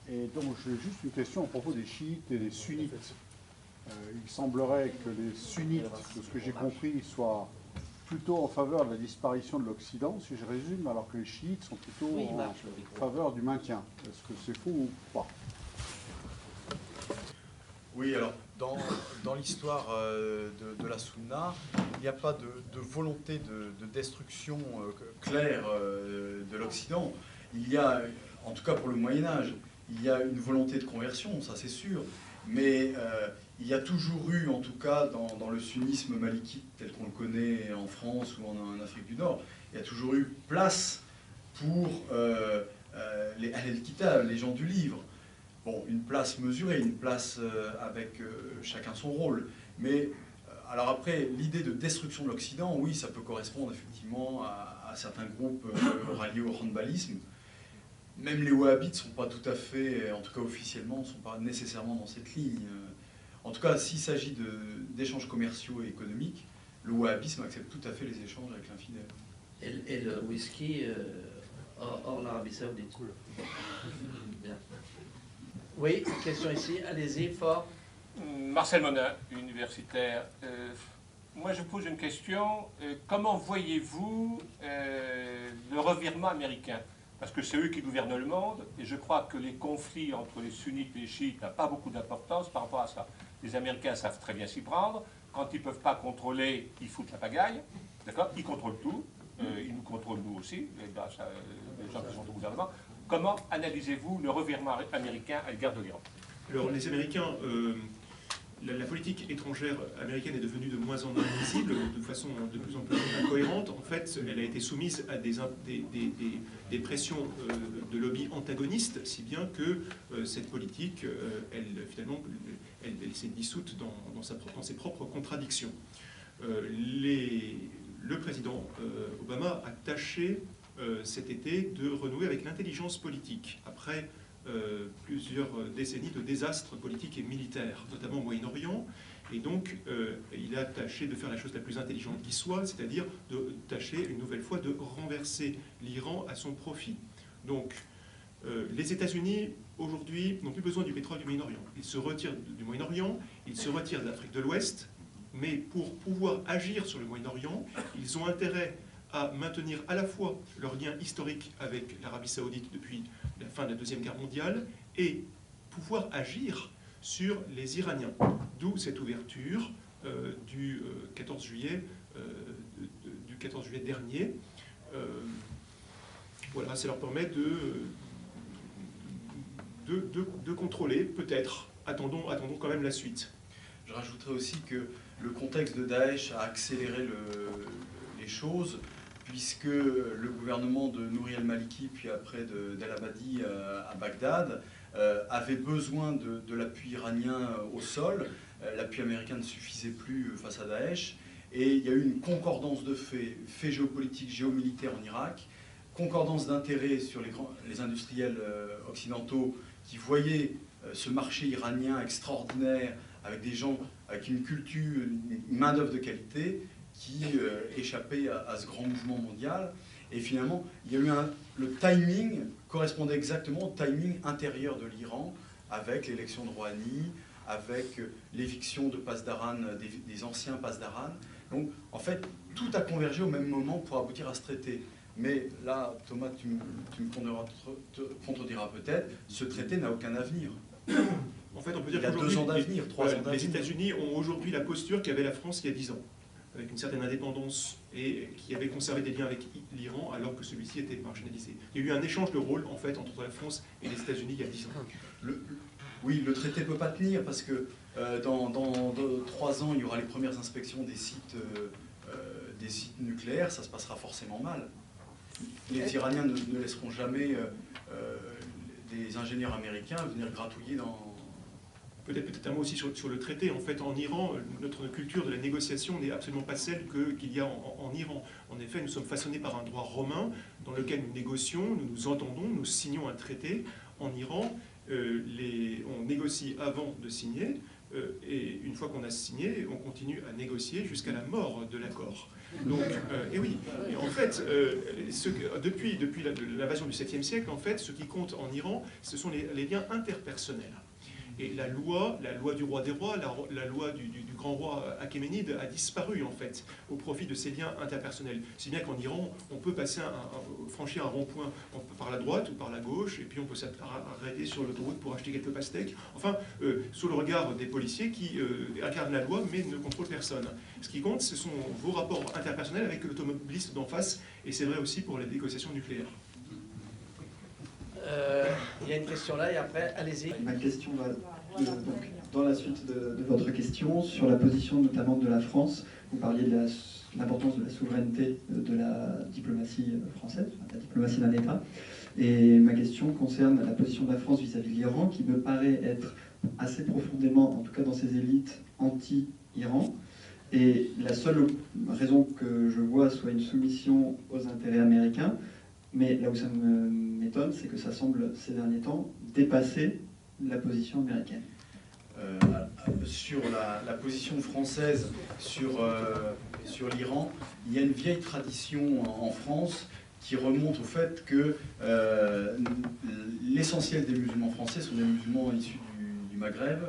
C: et donc j'ai juste une question à propos des chiites et des sunnites. Il semblerait que les sunnites, de ce que j'ai compris, soient plutôt en faveur de la disparition de l'Occident, si je résume, alors que les chiites sont plutôt en faveur du maintien. Est-ce que c'est faux ou pas?
D: Oui, alors, dans l'histoire de la Sunna, il n'y a pas de volonté de destruction claire de l'Occident. Il y a, en tout cas pour le Moyen-Âge, il y a une volonté de conversion, ça c'est sûr, mais il y a toujours eu, en tout cas dans le sunnisme malikite tel qu'on le connaît en France ou en Afrique du Nord, il y a toujours eu place pour les Ahl-Kitab, les gens du livre. Bon, une place mesurée, une place avec chacun son rôle. Mais, alors après, l'idée de destruction de l'Occident, oui, ça peut correspondre effectivement à certains groupes ralliés au handballisme. Même les wahhabites ne sont pas tout à fait, en tout cas officiellement, ne sont pas nécessairement dans cette ligne. En tout cas, s'il s'agit d'échanges commerciaux et économiques, le wahhabisme accepte tout à fait les échanges avec l'infidèle.
A: Et le whisky hors l'Arabie Saoudite. Bien. Oui, question ici, allez-y, fort.
E: Marcel Monin, universitaire. Moi, je pose une question. Comment voyez-vous le revirement américain? Parce que c'est eux qui gouvernent le monde, et je crois que les conflits entre les sunnites et les chiites n'ont pas beaucoup d'importance par rapport à ça. Les Américains savent très bien s'y prendre. Quand ils ne peuvent pas contrôler, ils foutent la pagaille. D'accord? Ils contrôlent tout. Ils nous contrôlent nous aussi, les gens qui sont au gouvernement. Comment analysez-vous le revirement américain à l'égard de l'Iran?
B: Alors, les Américains, la politique étrangère américaine est devenue de moins en moins visible, de façon de plus en plus incohérente. En fait, elle a été soumise à des pressions de lobbies antagonistes, si bien que cette politique, finalement, elle s'est dissoute dans ses propres contradictions. Le président Obama a tâché cet été de renouer avec l'intelligence politique, après plusieurs décennies de désastres politiques et militaires, notamment au Moyen-Orient. Et donc, il a tâché de faire la chose la plus intelligente qui soit, c'est-à-dire de tâcher une nouvelle fois de renverser l'Iran à son profit. Donc, les États-Unis, aujourd'hui, n'ont plus besoin du pétrole du Moyen-Orient. Ils se retirent du Moyen-Orient, ils se retirent de l'Afrique de l'Ouest, mais pour pouvoir agir sur le Moyen-Orient, ils ont intérêt à maintenir à la fois leur lien historique avec l'Arabie Saoudite depuis la fin de la Deuxième Guerre mondiale et pouvoir agir sur les Iraniens. D'où cette ouverture du 14 juillet dernier. Voilà, ça leur permet de contrôler, peut-être. Attendons quand même la suite.
D: Je rajouterais aussi que le contexte de Daesh a accéléré les choses, puisque le gouvernement de Nouri el-Maliki, puis après d'El-Abadi à Bagdad, avait besoin de l'appui iranien au sol. L'appui américain ne suffisait plus face à Daesh. Et il y a eu une concordance de faits géopolitiques, géomilitaires en Irak, concordance d'intérêts sur les industriels occidentaux qui voyaient ce marché iranien extraordinaire, avec des gens avec une culture, une main-d'œuvre de qualité, qui échappait à ce grand mouvement mondial. Et finalement, il y a eu le timing correspondait exactement au timing intérieur de l'Iran, avec l'élection de Rouhani, avec l'éviction de Pasdaran, des anciens Pasdaran. Donc, en fait, tout a convergé au même moment pour aboutir à ce traité. Mais là, Thomas, tu me contrediras peut-être, ce traité n'a aucun avenir.
B: En fait, on peut dire
D: il y a 2 ans d'avenir, 3 ans d'avenir.
B: Les États-Unis ont aujourd'hui la posture qu'avait la France il y a 10 ans, avec une certaine indépendance et qui avait conservé des liens avec l'Iran alors que celui-ci était marginalisé. Il y a eu un échange de rôle en fait entre la France et les États-Unis il y a 10 ans.
D: Oui, le traité ne peut pas tenir parce que dans 3 ans, il y aura les premières inspections des sites nucléaires, ça se passera forcément mal. Les Iraniens ne laisseront jamais des ingénieurs américains venir gratouiller dans...
B: Peut-être un mot aussi sur le traité. En fait, en Iran, notre culture de la négociation n'est absolument pas celle qu'il y a en Iran. En effet, nous sommes façonnés par un droit romain dans lequel nous négocions, nous nous entendons, nous signons un traité. En Iran, on négocie avant de signer, et une fois qu'on a signé, on continue à négocier jusqu'à la mort de l'accord. Donc, et oui, et en fait, depuis l'invasion du 7e siècle, en fait, ce qui compte en Iran, ce sont les liens interpersonnels. Et la loi du roi des rois, la loi du grand roi Achéménide a disparu en fait au profit de ces liens interpersonnels. Si bien qu'en Iran, on peut franchir un rond-point par la droite ou par la gauche, et puis on peut s'arrêter sur l'autoroute pour acheter quelques pastèques. Enfin, sous le regard des policiers qui incarnent la loi mais ne contrôlent personne. Ce qui compte, ce sont vos rapports interpersonnels avec l'automobiliste d'en face, et c'est vrai aussi pour les négociations nucléaires.
A: Il y a une question là et après, allez-y.
F: Ma question va donc, dans la suite de votre question sur la position notamment de la France. Vous parliez de l'importance de la souveraineté de la diplomatie française, de la diplomatie d'un État. Et ma question concerne la position de la France vis-à-vis de l'Iran, qui me paraît être assez profondément, en tout cas dans ses élites, anti-Iran. Et la seule raison que je vois soit une soumission aux intérêts américains, mais là où ça m'étonne, c'est que ça semble, ces derniers temps, dépasser la position américaine.
D: Sur la position française sur l'Iran, il y a une vieille tradition en France qui remonte au fait que l'essentiel des musulmans français sont des musulmans issus du Maghreb,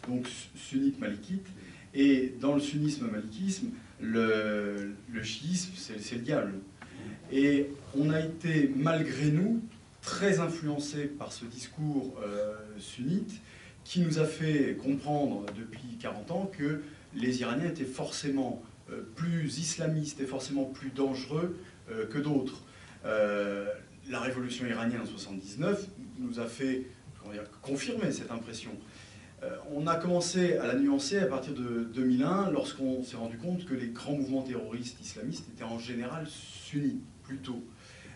D: donc sunnites malikites. Et dans le sunnisme malikisme, le chiisme, c'est le diable. Et on a été, malgré nous, très influencés par ce discours sunnite qui nous a fait comprendre depuis 40 ans que les Iraniens étaient forcément plus islamistes et forcément plus dangereux que d'autres. La révolution iranienne en 1979 nous a fait confirmer cette impression. On a commencé à la nuancer à partir de 2001, lorsqu'on s'est rendu compte que les grands mouvements terroristes islamistes étaient en général sunnites, plutôt.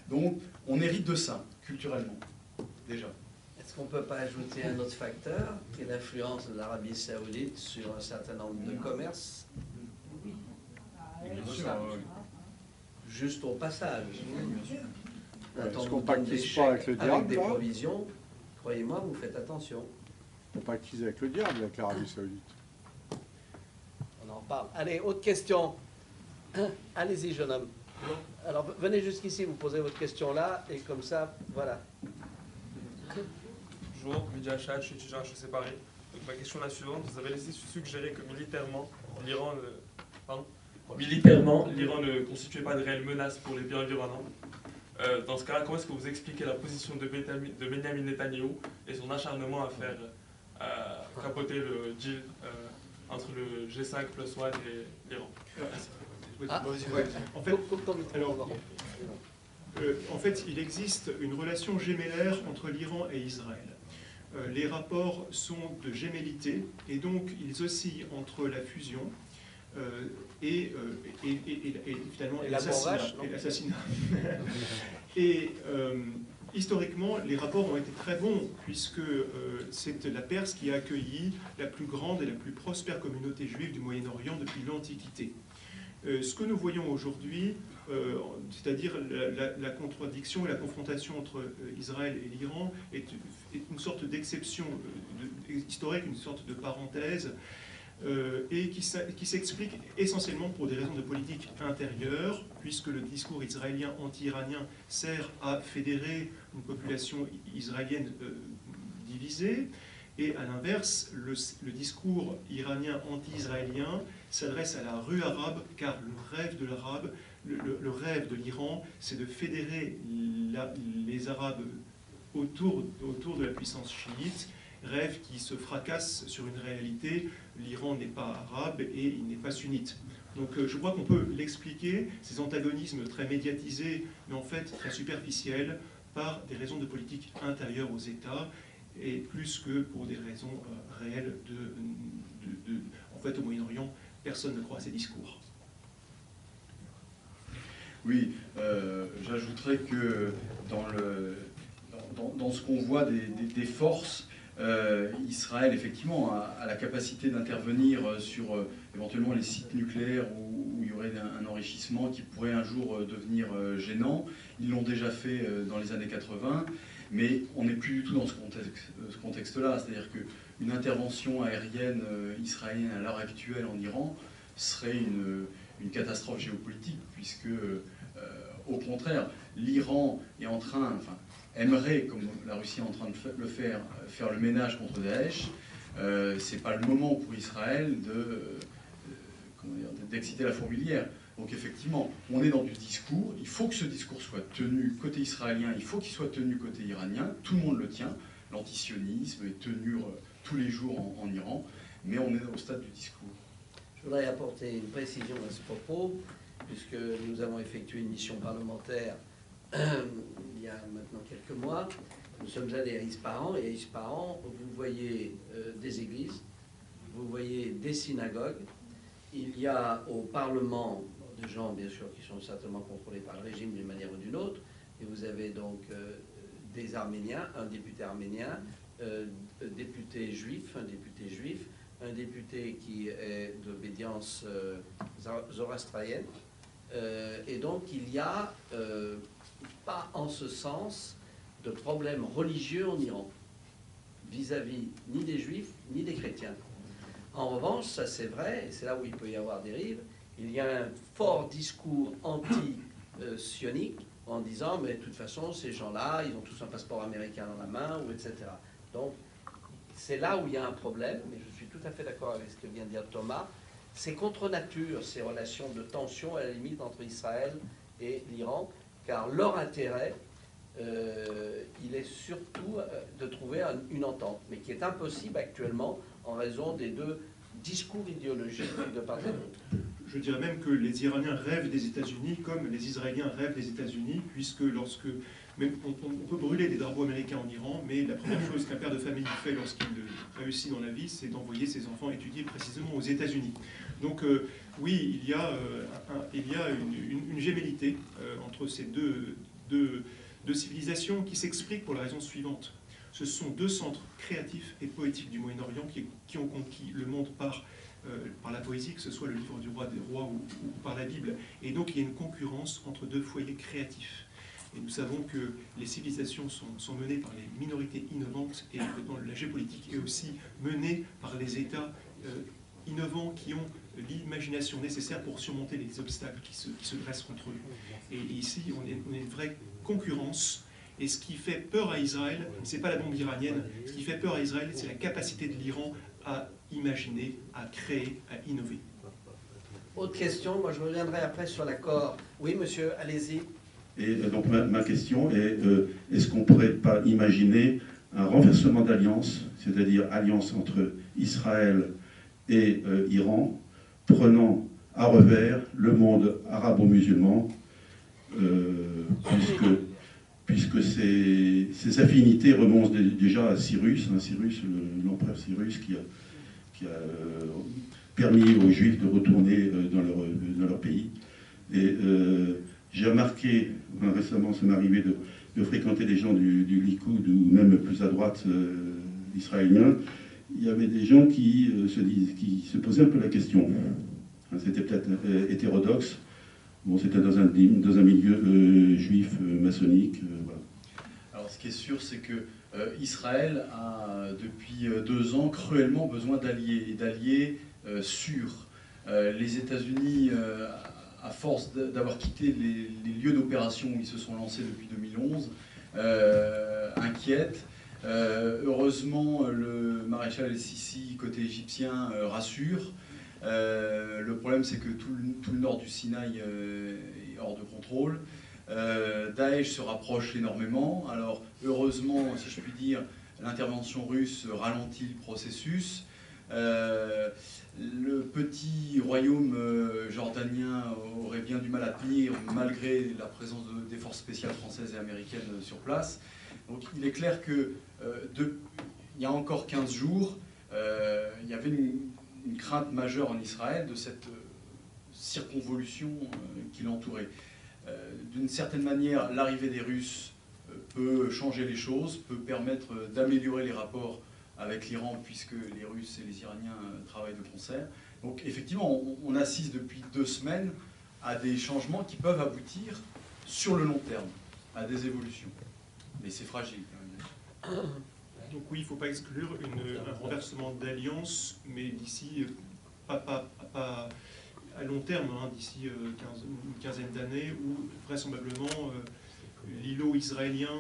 D: Donc, on hérite de ça, culturellement, déjà.
A: Est-ce qu'on ne peut pas ajouter un autre facteur, qui est l'influence de l'Arabie Saoudite sur un certain nombre de commerces?
D: Bien sûr,
A: Juste au passage.
C: Est-ce qu'on pactise pas avec le diable,
A: avec des
C: là
A: provisions, croyez-moi, vous faites attention.
C: On pactise avec le diable, avec l'Arabie Saoudite.
A: On en parle. Allez, autre question. Allez-y, jeune homme. Alors, venez jusqu'ici, vous posez votre question là, et comme ça, voilà.
G: Bonjour, Mehdi Achad, je suis étudiant à HEC Paris. Donc, ma question est la suivante. Vous avez laissé suggérer que militairement, l'Iran ne constituait pas de réelle menace pour les biens environnants. Dans ce cas-là, comment est-ce que vous expliquez la position de Benyamin Netanyahou et son acharnement à faire capoter le deal entre le G5 plus 1 et l'Iran?
B: En fait, il existe une relation gémellaire entre l'Iran et Israël. Les rapports sont de gémellité et donc ils oscillent entre la fusion et finalement l'assassinat. Et historiquement, les rapports ont été très bons puisque c'est la Perse qui a accueilli la plus grande et la plus prospère communauté juive du Moyen-Orient depuis l'Antiquité. Ce que nous voyons aujourd'hui, c'est-à-dire la contradiction et la confrontation entre Israël et l'Iran est une sorte d'exception historique, une sorte de parenthèse, et qui s'explique essentiellement pour des raisons de politique intérieure, puisque le discours israélien anti-iranien sert à fédérer une population israélienne divisée, et à l'inverse, le discours iranien anti-israélien s'adresse à la rue arabe, car le rêve de l'arabe, le rêve de l'Iran, c'est de fédérer les Arabes autour de la puissance chiite, rêve qui se fracasse sur une réalité. L'Iran n'est pas arabe et il n'est pas sunnite. Donc je crois qu'on peut l'expliquer, ces antagonismes très médiatisés, mais en fait très superficiels, par des raisons de politique intérieure aux États, et plus que pour des raisons réelles en fait, au Moyen-Orient, personne ne croit à ces discours.
D: Oui, j'ajouterais que dans ce qu'on voit des forces, Israël, effectivement, a la capacité d'intervenir sur éventuellement les sites nucléaires où il y aurait un enrichissement qui pourrait un jour devenir gênant. Ils l'ont déjà fait dans les années 80, mais on n'est plus du tout dans ce contexte-là. C'est-à-dire qu'une intervention aérienne israélienne à l'heure actuelle en Iran serait une catastrophe géopolitique, puisque, au contraire, l'Iran est en train... aimerait, comme la Russie est en train de le faire le ménage contre Daesh. C'est pas le moment pour Israël d'exciter la fourmilière. Donc effectivement, on est dans du discours. Il faut que ce discours soit tenu côté israélien, il faut qu'il soit tenu côté iranien. Tout le monde le tient. L'antisionisme est tenu tous les jours en Iran, mais on est au stade du discours.
A: Je voudrais apporter une précision à ce propos, puisque nous avons effectué une mission parlementaire il y a maintenant quelques mois. Nous sommes allés à Ispahan, et à Ispahan, vous voyez des églises, vous voyez des synagogues. Il y a au Parlement des gens, bien sûr, qui sont certainement contrôlés par le régime d'une manière ou d'une autre, et vous avez donc des Arméniens, un député arménien, député juif, un député qui est d'obédience zoroastrienne, et donc il y a pas en ce sens de problème religieux en Iran, vis-à-vis ni des juifs ni des chrétiens. En revanche, ça c'est vrai, et c'est là où il peut y avoir dérive, il y a un fort discours anti-sionique en disant, mais de toute façon, ces gens-là, ils ont tous un passeport américain dans la main, ou etc. Donc, c'est là où il y a un problème, mais je suis tout à fait d'accord avec ce que vient de dire Thomas. C'est contre nature, ces relations de tension, à la limite, entre Israël et l'Iran, car leur intérêt, il est surtout de trouver une entente, mais qui est impossible actuellement en raison des deux discours idéologiques de part et d'autre.
B: Je dirais même que les Iraniens rêvent des États-Unis comme les Israéliens rêvent des États-Unis, puisque même on peut brûler des drapeaux américains en Iran, mais la première chose qu'un père de famille fait lorsqu'il réussit dans la vie, c'est d'envoyer ses enfants étudier précisément aux États-Unis. Donc oui, il y a une gémellité entre ces deux civilisations qui s'explique pour la raison suivante. Ce sont deux centres créatifs et poétiques du Moyen-Orient qui ont conquis le monde par la poésie, que ce soit le livre du roi des rois ou par la Bible. Et donc il y a une concurrence entre deux foyers créatifs. Et nous savons que les civilisations sont menées par les minorités innovantes, et dans la géopolitique est aussi menée par les États innovants qui ont l'imagination nécessaire pour surmonter les obstacles qui se dressent contre eux. Et ici, on est une vraie concurrence. Et ce qui fait peur à Israël, ce n'est pas la bombe iranienne, ce qui fait peur à Israël, c'est la capacité de l'Iran à imaginer, à créer, à innover.
A: Autre question, moi je reviendrai après sur l'accord. Oui, monsieur, allez-y.
H: Et donc ma question est, est-ce qu'on ne pourrait pas imaginer un renversement d'alliance, c'est-à-dire alliance entre Israël et Iran, prenant à revers le monde arabo-musulman, puisque ces affinités remontent déjà à Cyrus, l'empereur Cyrus, qui a permis aux Juifs de retourner dans leur pays. Et j'ai remarqué, récemment, ça m'est arrivé de fréquenter des gens du Likoud, ou même plus à droite israélien. Il y avait des gens qui se posaient un peu la question. C'était peut-être hétérodoxe, Bon, c'était dans un milieu juif maçonnique. Voilà.
D: Alors, ce qui est sûr, c'est que Israël a, depuis 2 ans, cruellement besoin d'alliés, et d'alliés sûrs. Les États-Unis, à force d'avoir quitté les lieux d'opération où ils se sont lancés depuis 2011, inquiètent. Heureusement, le maréchal El-Sisi, côté égyptien, rassure. Le problème, c'est que tout le nord du Sinaï est hors de contrôle. Daesh se rapproche énormément. Alors, heureusement, si je puis dire, l'intervention russe ralentit le processus. Le petit royaume jordanien aurait bien du mal à tenir, malgré la présence des forces spéciales françaises et américaines sur place. Donc, il est clair que, il y a encore 15 jours, il y avait une crainte majeure en Israël de cette circonvolution qui l'entourait. D'une certaine manière, l'arrivée des Russes peut changer les choses, peut permettre d'améliorer les rapports avec l'Iran, puisque les Russes et les Iraniens travaillent de concert. Donc effectivement, on assiste depuis 2 semaines à des changements qui peuvent aboutir sur le long terme, à des évolutions. Mais c'est fragile quand même.
B: Donc oui, il ne faut pas exclure un renversement d'alliance, mais d'ici, pas à long terme, hein, d'ici une quinzaine d'années, où vraisemblablement l'îlot israélien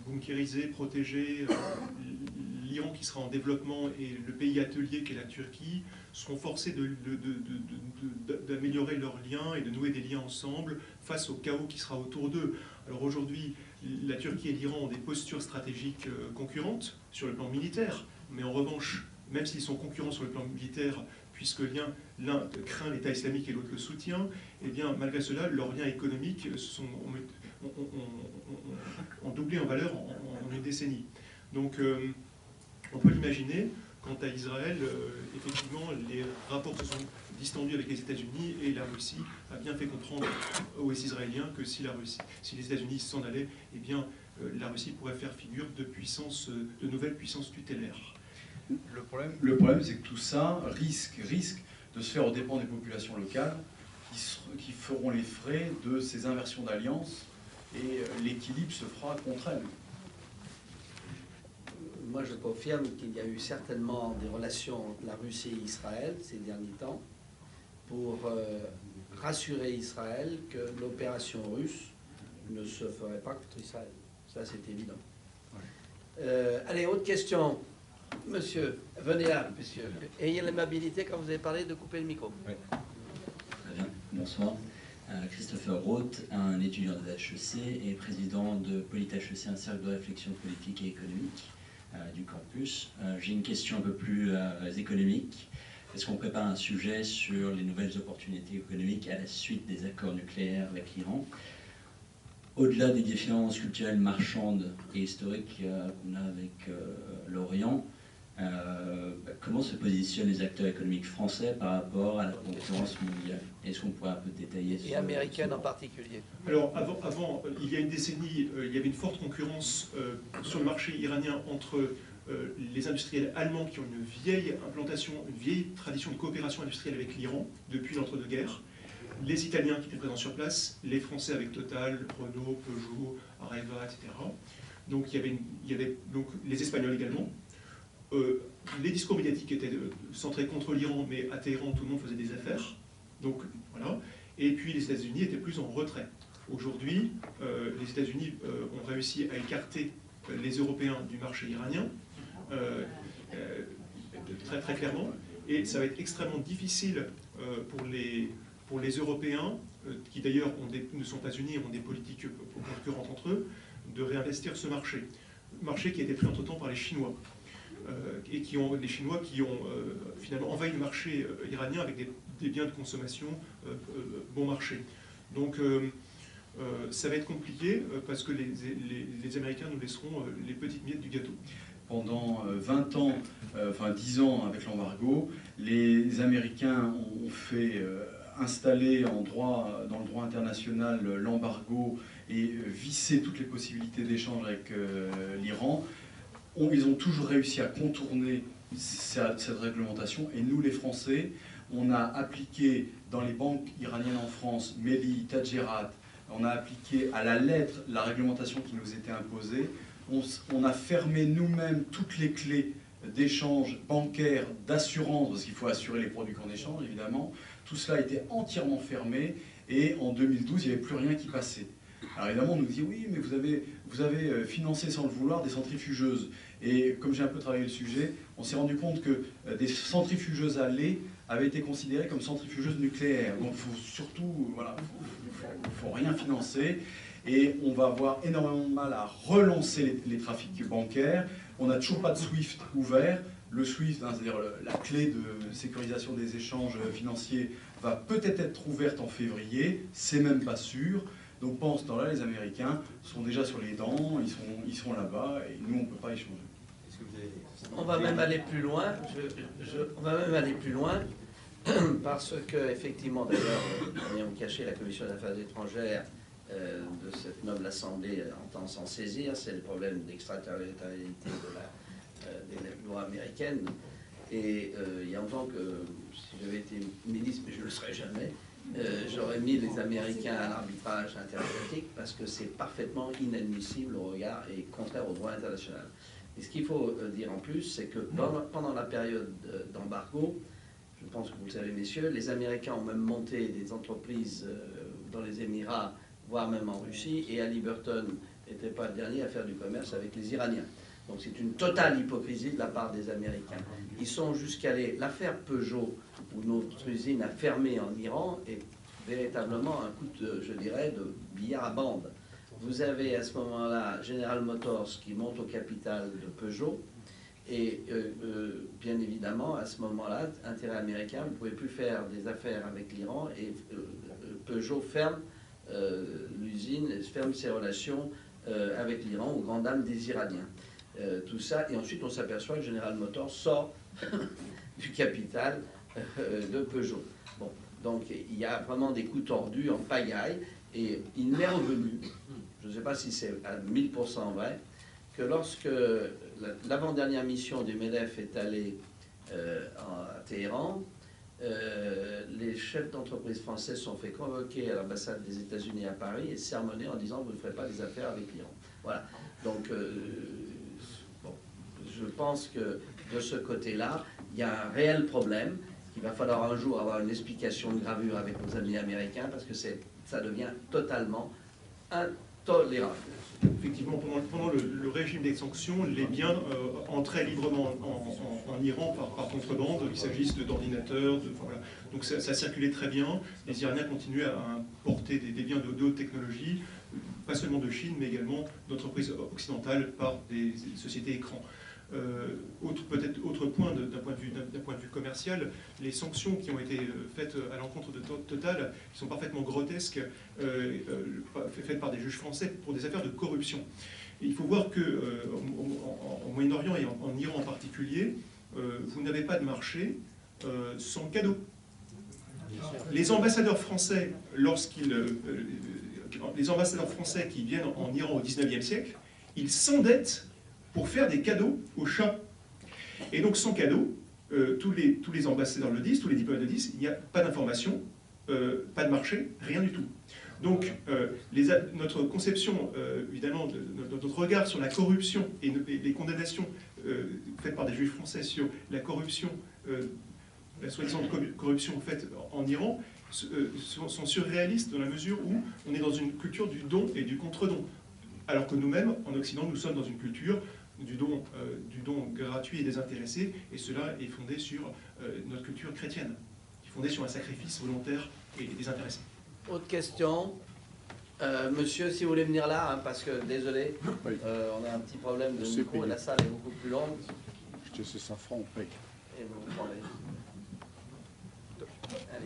B: bunkérisé, protégé, l'Iran qui sera en développement et le pays atelier qu'est la Turquie seront forcés d'améliorer leurs liens et de nouer des liens ensemble face au chaos qui sera autour d'eux. Alors aujourd'hui, la Turquie et l'Iran ont des postures stratégiques concurrentes sur le plan militaire, mais en revanche, même s'ils sont concurrents sur le plan militaire, puisque l'un craint l'État islamique et l'autre le soutient, eh bien, malgré cela, leurs liens économiques ont doublé en valeur en une décennie. Donc, on peut l'imaginer, quant à Israël, effectivement, les rapports se sont distendus avec les États-Unis et la Russie a bien fait comprendre aux Israéliens que si les États-Unis s'en allaient, eh bien, la Russie pourrait faire figure de nouvelle puissance tutélaire.
D: Le problème, c'est que tout ça risque de se faire aux dépens des populations locales qui feront les frais de ces inversions d'alliance et l'équilibre se fera contre elles.
A: Moi, je confirme qu'il y a eu certainement des relations entre la Russie et Israël ces derniers temps pour rassurer Israël que l'opération russe ne se ferait pas contre Israël. Ça, c'est évident. Allez, autre question. Monsieur, venez là, monsieur. Ayez l'amabilité, quand vous avez parlé, de couper le micro.
I: Oui. Très bien, bonsoir. Christopher Roth, un étudiant de HEC et président de PolitHEC, un cercle de réflexion politique et économique du campus. J'ai une question un peu plus économique. Est-ce qu'on prépare un sujet sur les nouvelles opportunités économiques à la suite des accords nucléaires avec l'Iran? Au-delà des différences culturelles marchandes et historiques qu'on a avec l'Orient, comment se positionnent les acteurs économiques français par rapport à la concurrence mondiale? Est-ce qu'on pourrait un peu détailler
A: et américaine en particulier?
B: Alors, avant, il y a une décennie, il y avait une forte concurrence sur le marché iranien entre les industriels allemands qui ont une vieille implantation, une vieille tradition de coopération industrielle avec l'Iran depuis l'entre-deux-guerres, les Italiens qui étaient présents sur place, les Français avec Total, Renault, Peugeot, Areva, etc. Donc il y avait donc les Espagnols également. Les discours médiatiques étaient centrés contre l'Iran, mais à Téhéran, tout le monde faisait des affaires. Donc voilà. Et puis les États-Unis étaient plus en retrait. Aujourd'hui, les États-Unis ont réussi à écarter les Européens du marché iranien, très très clairement. Et ça va être extrêmement difficile pour les Européens, qui d'ailleurs ne sont pas unis, ont des politiques concurrentes entre eux, de réinvestir ce marché. Marché qui a été pris entre-temps par les Chinois. Et les Chinois qui ont finalement envahi le marché iranien avec des biens de consommation bon marché. Donc ça va être compliqué parce que les Américains nous laisseront les petites miettes du gâteau.
D: Pendant 20 ans, enfin 10 ans avec l'embargo, les Américains ont fait installer dans le droit international l'embargo et visser toutes les possibilités d'échange avec l'Iran. Ils ont toujours réussi à contourner cette réglementation et nous, les Français, on a appliqué dans les banques iraniennes en France, Meli, Tadjirat, on a appliqué à la lettre la réglementation qui nous était imposée, on a fermé nous-mêmes toutes les clés d'échange bancaire, d'assurance, parce qu'il faut assurer les produits qu'on échange, évidemment. Tout cela était entièrement fermé, et en 2012, il n'y avait plus rien qui passait. Alors évidemment, on nous dit, oui, mais vous avez financé sans le vouloir des centrifugeuses. Et comme j'ai un peu travaillé le sujet, on s'est rendu compte que des centrifugeuses à lait avaient été considérées comme centrifugeuses nucléaires. Donc il faut surtout, voilà, faut rien financer. Et on va avoir énormément de mal à relancer les trafics bancaires. On n'a toujours pas de SWIFT ouvert. Le SWIFT, hein, c'est-à-dire la clé de sécurisation des échanges financiers, va peut-être être ouverte en février, c'est même pas sûr. Donc pendant ce temps-là, les Américains sont déjà sur les dents, ils sont là-bas, et nous, on ne peut pas échanger.
A: On va même aller plus loin. On va même aller plus loin, parce que, effectivement, d'ailleurs, n'ayant caché la Commission des Affaires étrangères de cette noble Assemblée entend s'en saisir, c'est le problème d'extraterritorialité des lois américaines. Et il y a longtemps que, si j'avais été ministre, mais je ne le serai jamais, j'aurais mis les Américains à l'arbitrage interétatique parce que c'est parfaitement inadmissible au regard et contraire au droit international. Et ce qu'il faut dire en plus, c'est que pendant la période d'embargo, je pense que vous le savez, messieurs, les Américains ont même monté des entreprises dans les Émirats, voire même en Russie, et Ali Burton n'était pas le dernier à faire du commerce avec les Iraniens. Donc c'est une totale hypocrisie de la part des Américains. Ils sont jusqu'à l'affaire Peugeot, où notre usine a fermé en Iran, est véritablement un coup de, je dirais, de billard à bande. Vous avez à ce moment-là General Motors qui monte au capital de Peugeot, et bien évidemment, à ce moment-là, intérêt américain, vous ne pouvez plus faire des affaires avec l'Iran, et Peugeot ferme l'usine, ferme ses relations avec l'Iran aux grandes dames des Iraniens. Tout ça, et ensuite on s'aperçoit que General Motors sort du capital de Peugeot. Bon, donc il y a vraiment des coups tordus en pagaille, et il m'est revenu, je ne sais pas si c'est à 1000% vrai, que lorsque l'avant-dernière mission du MEDEF est allée à Téhéran, les chefs d'entreprise français sont fait convoquer à l'ambassade des États-Unis à Paris et sermonner en disant vous ne ferez pas des affaires avec l'Iran. Voilà. Donc, bon, je pense que de ce côté-là, il y a un réel problème qu'il va falloir un jour avoir une explication de gravure avec nos amis américains parce que ça devient totalement intolérable.
B: Effectivement, pendant le régime des sanctions, les biens entraient librement en Iran par contrebande, qu'il s'agisse d'ordinateurs, enfin, voilà. Donc ça circulait très bien. Les Iraniens continuaient à importer des biens de haute technologie, pas seulement de Chine, mais également d'entreprises occidentales par des sociétés écrans. Peut-être autre point d'un point de vue commercial, les sanctions qui ont été faites à l'encontre de Total, qui sont parfaitement grotesques, faites par des juges français pour des affaires de corruption. Et il faut voir que en Moyen-Orient et en Iran en particulier, vous n'avez pas de marché sans cadeau. Les ambassadeurs français, les ambassadeurs français qui viennent en Iran au XIXe siècle, ils s'endettent pour faire des cadeaux aux chats. Et donc sans cadeau, tous les ambassadeurs le disent, tous les diplomates le disent, il n'y a pas d'information, pas de marché, rien du tout. Donc notre conception, évidemment, notre regard sur la corruption et les condamnations faites par des juges français sur la corruption, la soi-disant corruption faite en Iran, sont surréalistes dans la mesure où on est dans une culture du don et du contre-don. Alors que nous-mêmes, en Occident, nous sommes dans une culture du don gratuit et désintéressé, et cela est fondé sur notre culture chrétienne, qui est fondée sur un sacrifice volontaire et désintéressé.
A: Autre question. Monsieur, si vous voulez venir là, hein, parce que, désolé, on a un petit problème de micro, et la salle est beaucoup plus longue.
C: Je te sais ça franc, on paye.
A: Et vous prendrez. Allez.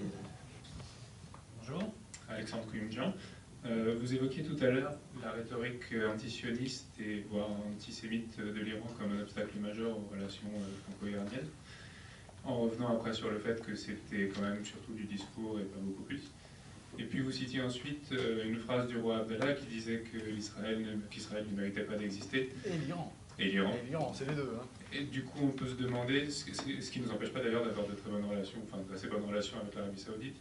J: Bonjour, Alexandre Kouyumjian. Vous évoquiez tout à l'heure la rhétorique antisioniste et voire antisémite de l'Iran comme un obstacle majeur aux relations franco-iraniennes, en revenant après sur le fait que c'était quand même surtout du discours et pas beaucoup plus. Et puis vous citiez ensuite une phrase du roi Abdallah qui disait qu'Israël ne méritait pas d'exister. Et l'Iran.
C: Et l'Iran, c'est les deux. Hein.
J: Et du coup, on peut se demander, ce qui ne nous empêche pas d'ailleurs d'avoir de très bonnes relations, enfin d'assez bonnes relations avec l'Arabie Saoudite.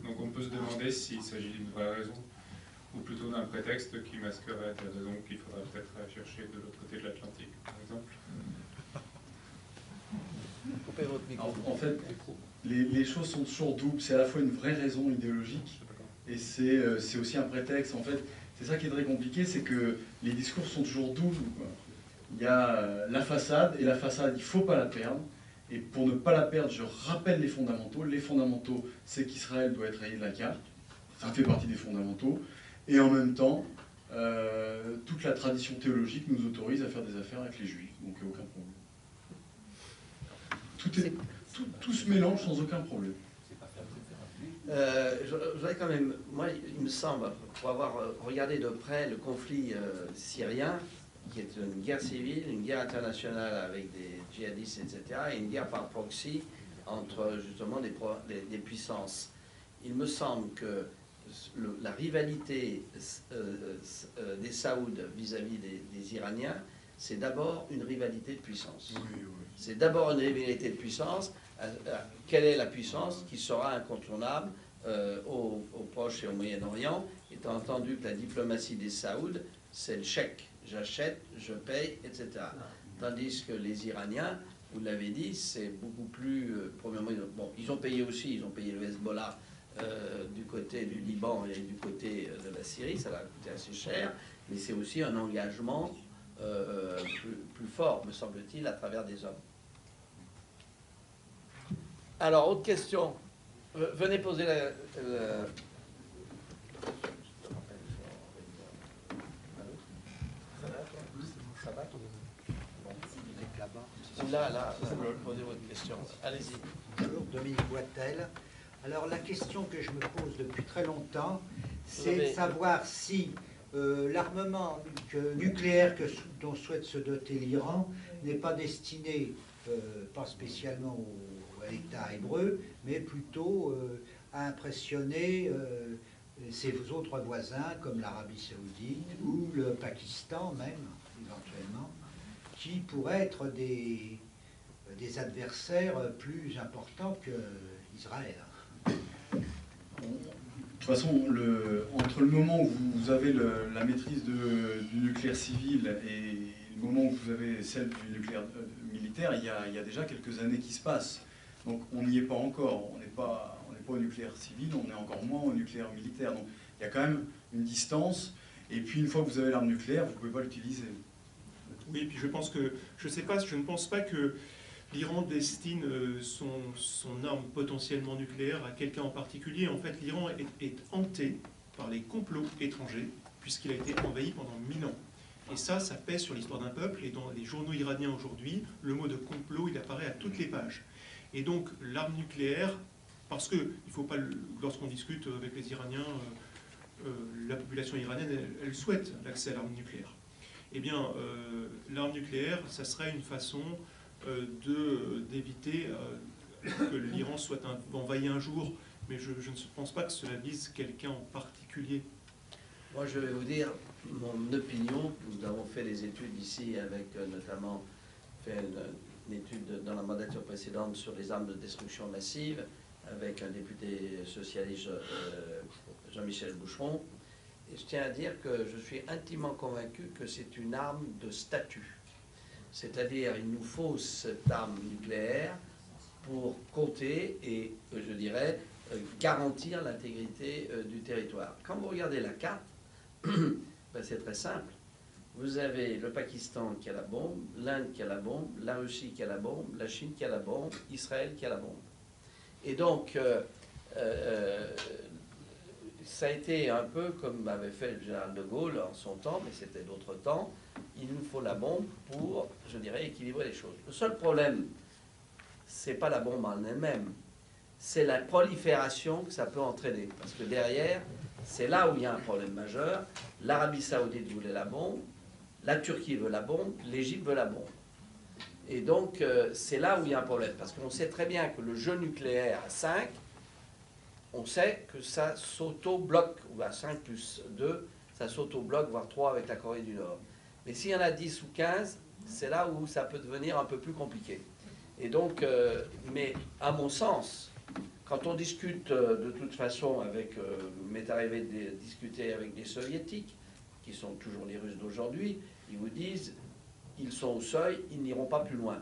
J: Donc on peut se demander s'il s'agit d'une vraie raison ou plutôt d'un prétexte qui masquerait des raisons qu'il faudrait peut-être aller chercher de l'autre côté de l'Atlantique, par exemple.
A: Coupez votre micro.
D: En fait, les choses sont toujours doubles. C'est à la fois une vraie raison idéologique et c'est aussi un prétexte. En fait, c'est ça qui est très compliqué, c'est que les discours sont toujours doubles. Il y a la façade, et la façade, il ne faut pas la perdre. Et pour ne pas la perdre, je rappelle les fondamentaux. Les fondamentaux, c'est qu'Israël doit être rayé de la carte. Ça fait partie des fondamentaux. Et en même temps, toute la tradition théologique nous autorise à faire des affaires avec les Juifs. Donc il n'y a aucun problème. Tout se mélange sans aucun problème.
A: Je voudrais quand même, moi, il me semble, pour avoir regardé de près le conflit syrien, qui est une guerre civile, une guerre internationale avec des djihadistes, etc., et une guerre par proxy entre justement des puissances. Il me semble que la rivalité des Saouds vis-à-vis des Iraniens, c'est d'abord une rivalité de puissance. C'est d'abord une rivalité de puissance. Quelle est la puissance qui sera incontournable au Proche et au Moyen-Orient, étant entendu que la diplomatie des Saouds, c'est le chèque. J'achète, je paye, etc. Tandis que les Iraniens, vous l'avez dit, c'est beaucoup plus... premièrement, bon, ils ont payé aussi, ils ont payé le Hezbollah du côté du Liban et du côté de la Syrie, ça va coûter assez cher, mais c'est aussi un engagement plus fort, me semble-t-il, à travers des hommes. Alors, autre question. Venez poser la... Là, posez votre question. Allez-y.
K: Bonjour, Dominique Boitel. Alors, la question que je me pose depuis très longtemps, c'est de savoir si l'armement nucléaire dont souhaite se doter l'Iran n'est pas destiné, pas spécialement à l'État hébreu, mais plutôt à impressionner ses autres voisins, comme l'Arabie Saoudite ou le Pakistan même, éventuellement, qui pourraient être des adversaires plus importants qu'Israël.
D: De toute façon, entre le moment où vous avez la maîtrise du nucléaire civil et le moment où vous avez celle du nucléaire militaire, il y a déjà quelques années qui se passent. Donc on n'y est pas encore. On n'est pas au nucléaire civil, on est encore moins au nucléaire militaire. Donc il y a quand même une distance. Et puis une fois que vous avez l'arme nucléaire, vous ne pouvez pas l'utiliser.
B: Oui, et puis je ne pense pas que l'Iran destine son arme potentiellement nucléaire à quelqu'un en particulier. En fait, l'Iran est hanté par les complots étrangers, puisqu'il a été envahi pendant 1000 ans. Et ça pèse sur l'histoire d'un peuple. Et dans les journaux iraniens aujourd'hui, le mot de complot, il apparaît à toutes les pages. Et donc, l'arme nucléaire, parce que il faut pas, lorsqu'on discute avec les Iraniens, la population iranienne, elle souhaite l'accès à l'arme nucléaire. Eh bien, l'arme nucléaire, ça serait une façon d'éviter que l'Iran soit envahi un jour, mais je ne pense pas que cela vise quelqu'un en particulier.
A: Moi, je vais vous dire mon opinion. Nous avons fait des études ici avec notamment une étude dans la mandature précédente sur les armes de destruction massive avec un député socialiste, Jean-Michel Boucheron. Et je tiens à dire que je suis intimement convaincu que c'est une arme de statut. C'est-à-dire, il nous faut cette arme nucléaire pour compter et, je dirais, garantir l'intégrité du territoire. Quand vous regardez la carte, ben c'est très simple. Vous avez le Pakistan qui a la bombe, l'Inde qui a la bombe, la Russie qui a la bombe, la Chine qui a la bombe, Israël qui a la bombe. Et donc, ça a été un peu comme avait fait le général de Gaulle en son temps, mais c'était d'autres temps. Il nous faut la bombe pour, je dirais, équilibrer les choses. Le seul problème, c'est pas la bombe en elle-même, c'est la prolifération que ça peut entraîner. Parce que derrière, c'est là où il y a un problème majeur. L'Arabie Saoudite voulait la bombe, la Turquie veut la bombe, l'Égypte veut la bombe. Et donc, c'est là où il y a un problème. Parce qu'on sait très bien que le jeu nucléaire à 5, on sait que ça s'auto-bloque, ou à 5 plus 2, ça s'auto-bloque, voire 3 avec la Corée du Nord. Mais s'il y en a 10 ou 15, c'est là où ça peut devenir un peu plus compliqué. Et donc, mais à mon sens, quand on discute de toute façon avec, m'est arrivé de discuter avec des soviétiques, qui sont toujours les Russes d'aujourd'hui, ils vous disent, ils sont au seuil, ils n'iront pas plus loin.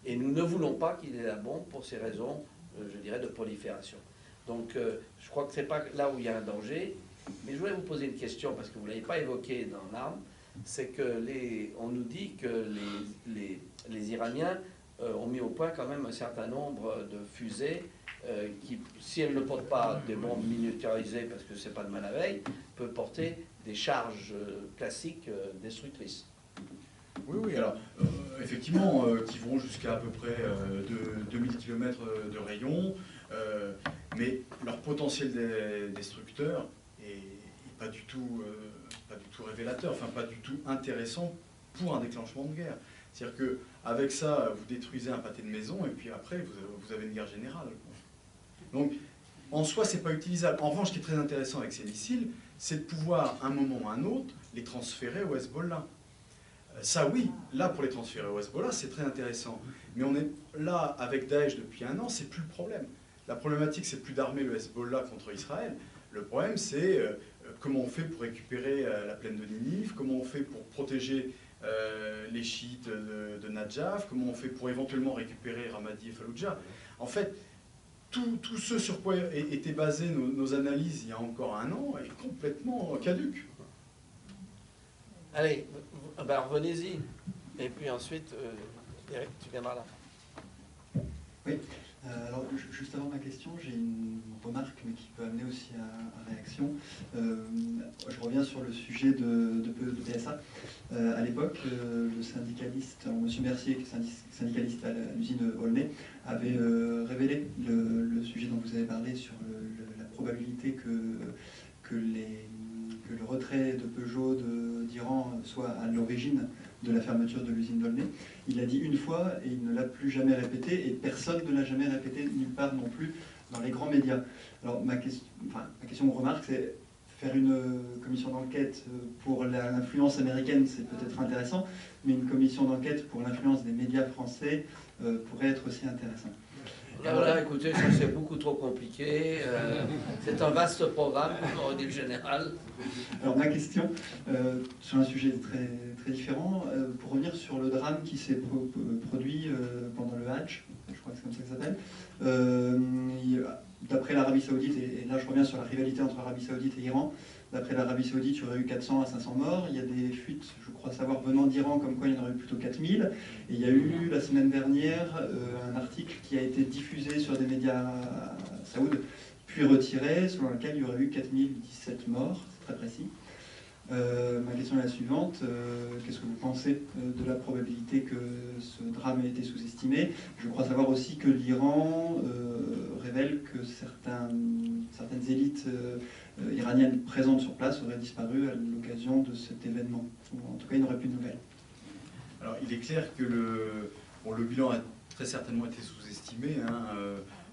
A: Et nous ne voulons pas qu'il ait la bombe pour ces raisons, je dirais, de prolifération. Donc, je crois que ce n'est pas là où il y a un danger. Mais je voulais vous poser une question, parce que vous ne l'avez pas évoqué dans l'arme, c'est que on nous dit que les Iraniens ont mis au point quand même un certain nombre de fusées qui, si elles ne portent pas des bombes miniaturisées, parce que ce n'est pas de mal à veille, peuvent porter des charges classiques destructrices.
D: Oui, oui, alors, effectivement, qui vont jusqu'à à peu près 2000 km de rayon, mais leur potentiel destructeur est pas du tout révélateur, enfin pas du tout intéressant pour un déclenchement de guerre. C'est-à-dire qu'avec ça, vous détruisez un pâté de maison, et puis après, vous avez une guerre générale. Donc, en soi, c'est pas utilisable. En revanche, ce qui est très intéressant avec ces missiles, c'est de pouvoir, à un moment ou à un autre, les transférer au Hezbollah. Ça, oui, là, pour les transférer au Hezbollah, c'est très intéressant. Mais on est là, avec Daesh depuis un an, c'est plus le problème. La problématique, c'est plus d'armer le Hezbollah contre Israël. Le problème, c'est comment on fait pour récupérer la plaine de Ninive, comment on fait pour protéger les chiites de Najaf, comment on fait pour éventuellement récupérer Ramadi et Fallujah. En fait, tout ce sur quoi étaient basées nos analyses il y a encore un an est complètement caduque.
A: Allez, ben revenez-y. Et puis ensuite, Eric, tu viendras là.
F: Oui. Alors, juste avant ma question, j'ai une remarque, mais qui peut amener aussi à réaction. Je reviens sur le sujet de PSA. À l'époque, le syndicaliste, M. Mercier, qui est syndicaliste à l'usine Aulnay, avait révélé le sujet dont vous avez parlé sur la probabilité que le retrait de Peugeot d'Iran soit à l'origine de la fermeture de l'usine d'Aulnay. Il l'a dit une fois et il ne l'a plus jamais répété, et personne ne l'a jamais répété nulle part non plus dans les grands médias. Alors ma question ou remarque, c'est faire une commission d'enquête pour l'influence américaine, c'est peut-être intéressant, mais une commission d'enquête pour l'influence des médias français pourrait être aussi intéressant.
A: Là, écoutez, ça c'est beaucoup trop compliqué. C'est un vaste programme, comme aurait dit le général.
F: Alors ma question, sur un sujet très, très différent, pour revenir sur le drame qui s'est produit pendant le Hajj, je crois que c'est comme ça que ça s'appelle, d'après l'Arabie Saoudite, et là je reviens sur la rivalité entre l'Arabie Saoudite et l'Iran, d'après l'Arabie Saoudite, il y aurait eu 400 à 500 morts. Il y a des fuites, je crois savoir, venant d'Iran, comme quoi il y en aurait eu plutôt 4000. Et il y a eu, la semaine dernière, un article qui a été diffusé sur des médias saouds, puis retiré, selon lequel il y aurait eu 4017 morts, c'est très précis. Ma question est la suivante. Qu'est-ce que vous pensez de la probabilité que ce drame ait été sous-estimé? Je crois savoir aussi que l'Iran révèle que certaines élites iraniennes présentes sur place auraient disparu à l'occasion de cet événement. Ou en tout cas, il n'aurait plus de nouvelles.
D: Alors, il est clair que le bilan a très certainement été sous-estimé.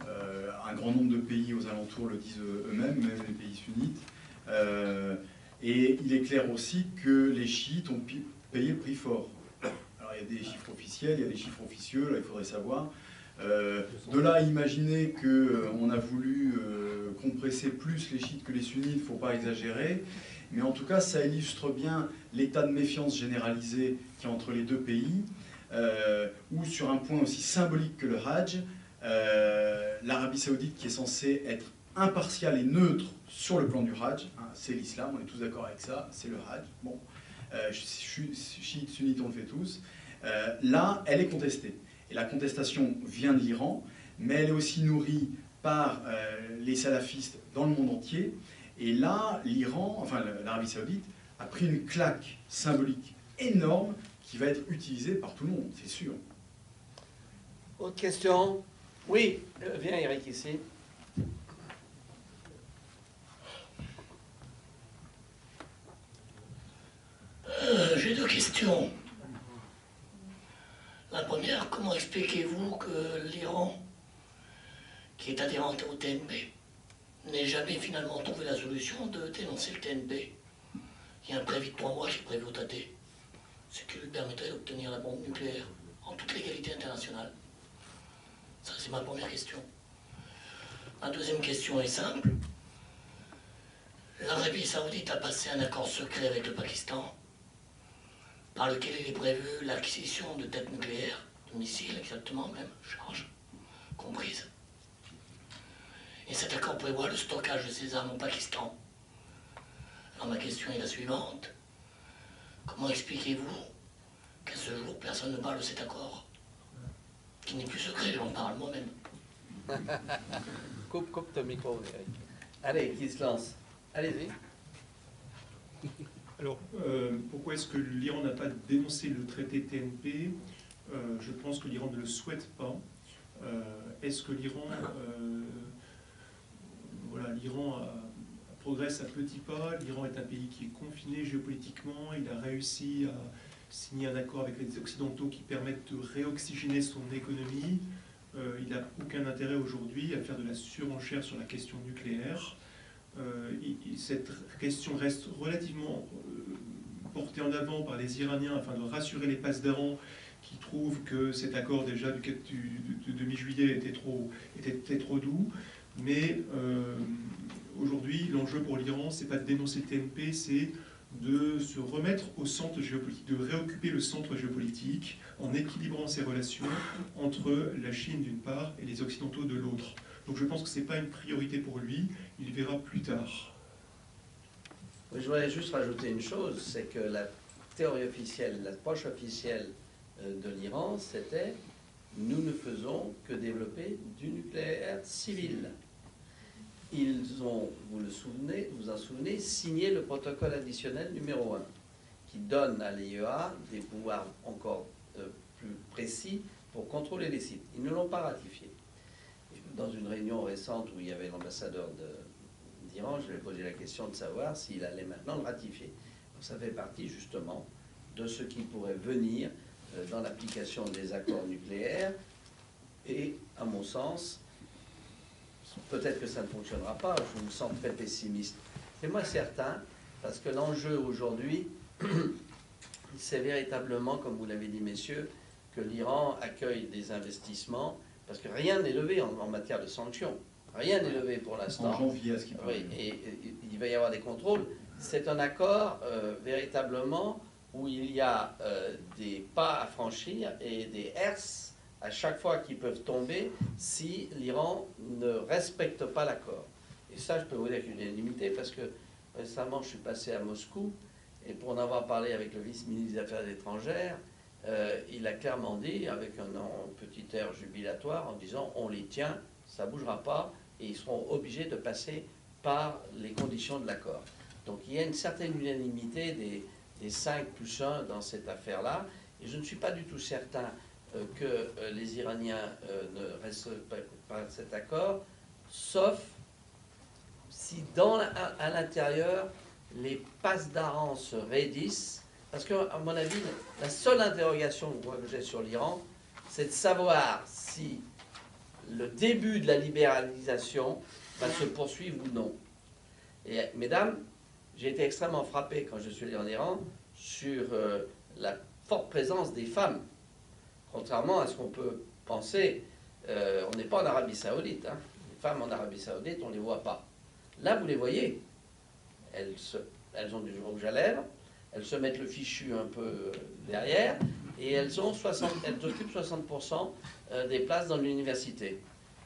D: Un grand nombre de pays aux alentours le disent eux-mêmes, même les pays sunnites. Et il est clair aussi que les chiites ont payé le prix fort. Alors il y a des chiffres officiels, il y a des chiffres officieux, là il faudrait savoir. De là à imaginer qu'on a voulu compresser plus les chiites que les sunnites, il ne faut pas exagérer. Mais en tout cas, ça illustre bien l'état de méfiance généralisé qu'il y a entre les deux pays, où sur un point aussi symbolique que le Hajj, l'Arabie Saoudite, qui est censée être impartiale et neutre sur le plan du Hajj, c'est l'islam, on est tous d'accord avec ça, c'est le Hajj. Bon, chiites, sunnites, on le fait tous. Là, elle est contestée. Et la contestation vient de l'Iran, mais elle est aussi nourrie par les salafistes dans le monde entier. Et là, l'Iran, enfin l'Arabie Saoudite, a pris une claque symbolique énorme qui va être utilisée par tout le monde, c'est sûr.
A: Autre question? Oui, viens Eric ici.
L: J'ai deux questions. La première, comment expliquez-vous que l'Iran, qui est adhérente au TNP, n'ait jamais finalement trouvé la solution de dénoncer le TNP? Il y a un préavis de 3 mois qui est prévu au Tate. C'est qui lui permettrait d'obtenir la bombe nucléaire en toute légalité internationale? Ça, c'est ma première question. Ma deuxième question est simple. L'Arabie Saoudite a passé un accord secret avec le Pakistan par lequel il est prévu l'acquisition de têtes nucléaires, de missiles exactement même, charges comprises. Et cet accord prévoit le stockage de ces armes au Pakistan. Alors ma question est la suivante. Comment expliquez-vous qu'à ce jour, personne ne parle de cet accord? Qui n'est plus secret, j'en parle moi-même.
A: Coupe ton micro, Eric. Allez, qui se lance? Allez-y.
B: Alors, pourquoi est-ce que l'Iran n'a pas dénoncé le traité TNP? Je pense que l'Iran ne le souhaite pas. Est-ce que l'Iran progresse à petits pas? L'Iran est un pays qui est confiné géopolitiquement. Il a réussi à signer un accord avec les Occidentaux qui permettent de réoxygéner son économie. Il n'a aucun intérêt aujourd'hui à faire de la surenchère sur la question nucléaire. Cette question reste relativement portée en avant par les Iraniens afin de rassurer les passedarans qui trouvent que cet accord déjà de mi-juillet était trop doux. Mais aujourd'hui, l'enjeu pour l'Iran, c'est pas de dénoncer le TNP, c'est de se remettre au centre géopolitique, de réoccuper le centre géopolitique en équilibrant ses relations entre la Chine d'une part et les Occidentaux de l'autre. Donc je pense que ce n'est pas une priorité pour lui, il verra plus tard.
A: Je voudrais juste rajouter une chose, c'est que la théorie officielle, l'approche officielle de l'Iran, c'était « nous ne faisons que développer du nucléaire civil ». Ils ont, vous en souvenez, signé le protocole additionnel numéro 1, qui donne à l'IEA des pouvoirs encore plus précis pour contrôler les sites. Ils ne l'ont pas ratifié. Dans une réunion récente où il y avait l'ambassadeur d'Iran, je lui ai posé la question de savoir s'il allait maintenant le ratifier. Donc, ça fait partie justement de ce qui pourrait venir dans l'application des accords nucléaires. Et à mon sens, peut-être que ça ne fonctionnera pas, je me sens très pessimiste. C'est moi certain, parce que l'enjeu aujourd'hui, c'est véritablement, comme vous l'avez dit messieurs, que l'Iran accueille des investissements, parce que rien n'est levé en matière de sanctions. Rien n'est levé pour l'instant.
D: En janvier, à ce qui paraît.
A: Oui, et il va y avoir des contrôles. C'est un accord véritablement où il y a des pas à franchir et des herses à chaque fois qui peuvent tomber si l'Iran ne respecte pas l'accord. Et ça, je peux vous dire qu'il est limité parce que récemment, je suis passé à Moscou et pour en avoir parlé avec le vice-ministre des Affaires étrangères, il a clairement dit, avec un petit air jubilatoire, en disant « on les tient, ça ne bougera pas et ils seront obligés de passer par les conditions de l'accord ». Donc il y a une certaine unanimité des 5 plus 1 dans cette affaire-là et je ne suis pas du tout certain que les Iraniens ne respectent pas cet accord, sauf si à l'intérieur, les passedarans se raidissent, parce qu'à mon avis, la seule interrogation que j'ai sur l'Iran, c'est de savoir si le début de la libéralisation va se poursuivre ou non. Et mesdames, j'ai été extrêmement frappé quand je suis allé en Iran sur la forte présence des femmes. Contrairement à ce qu'on peut penser, on n'est pas en Arabie Saoudite. Hein. Les femmes en Arabie Saoudite, on ne les voit pas. Là, vous les voyez. Elles ont du rouge à lèvres, elles se mettent le fichu un peu derrière, et elles occupent 60% des places dans l'université.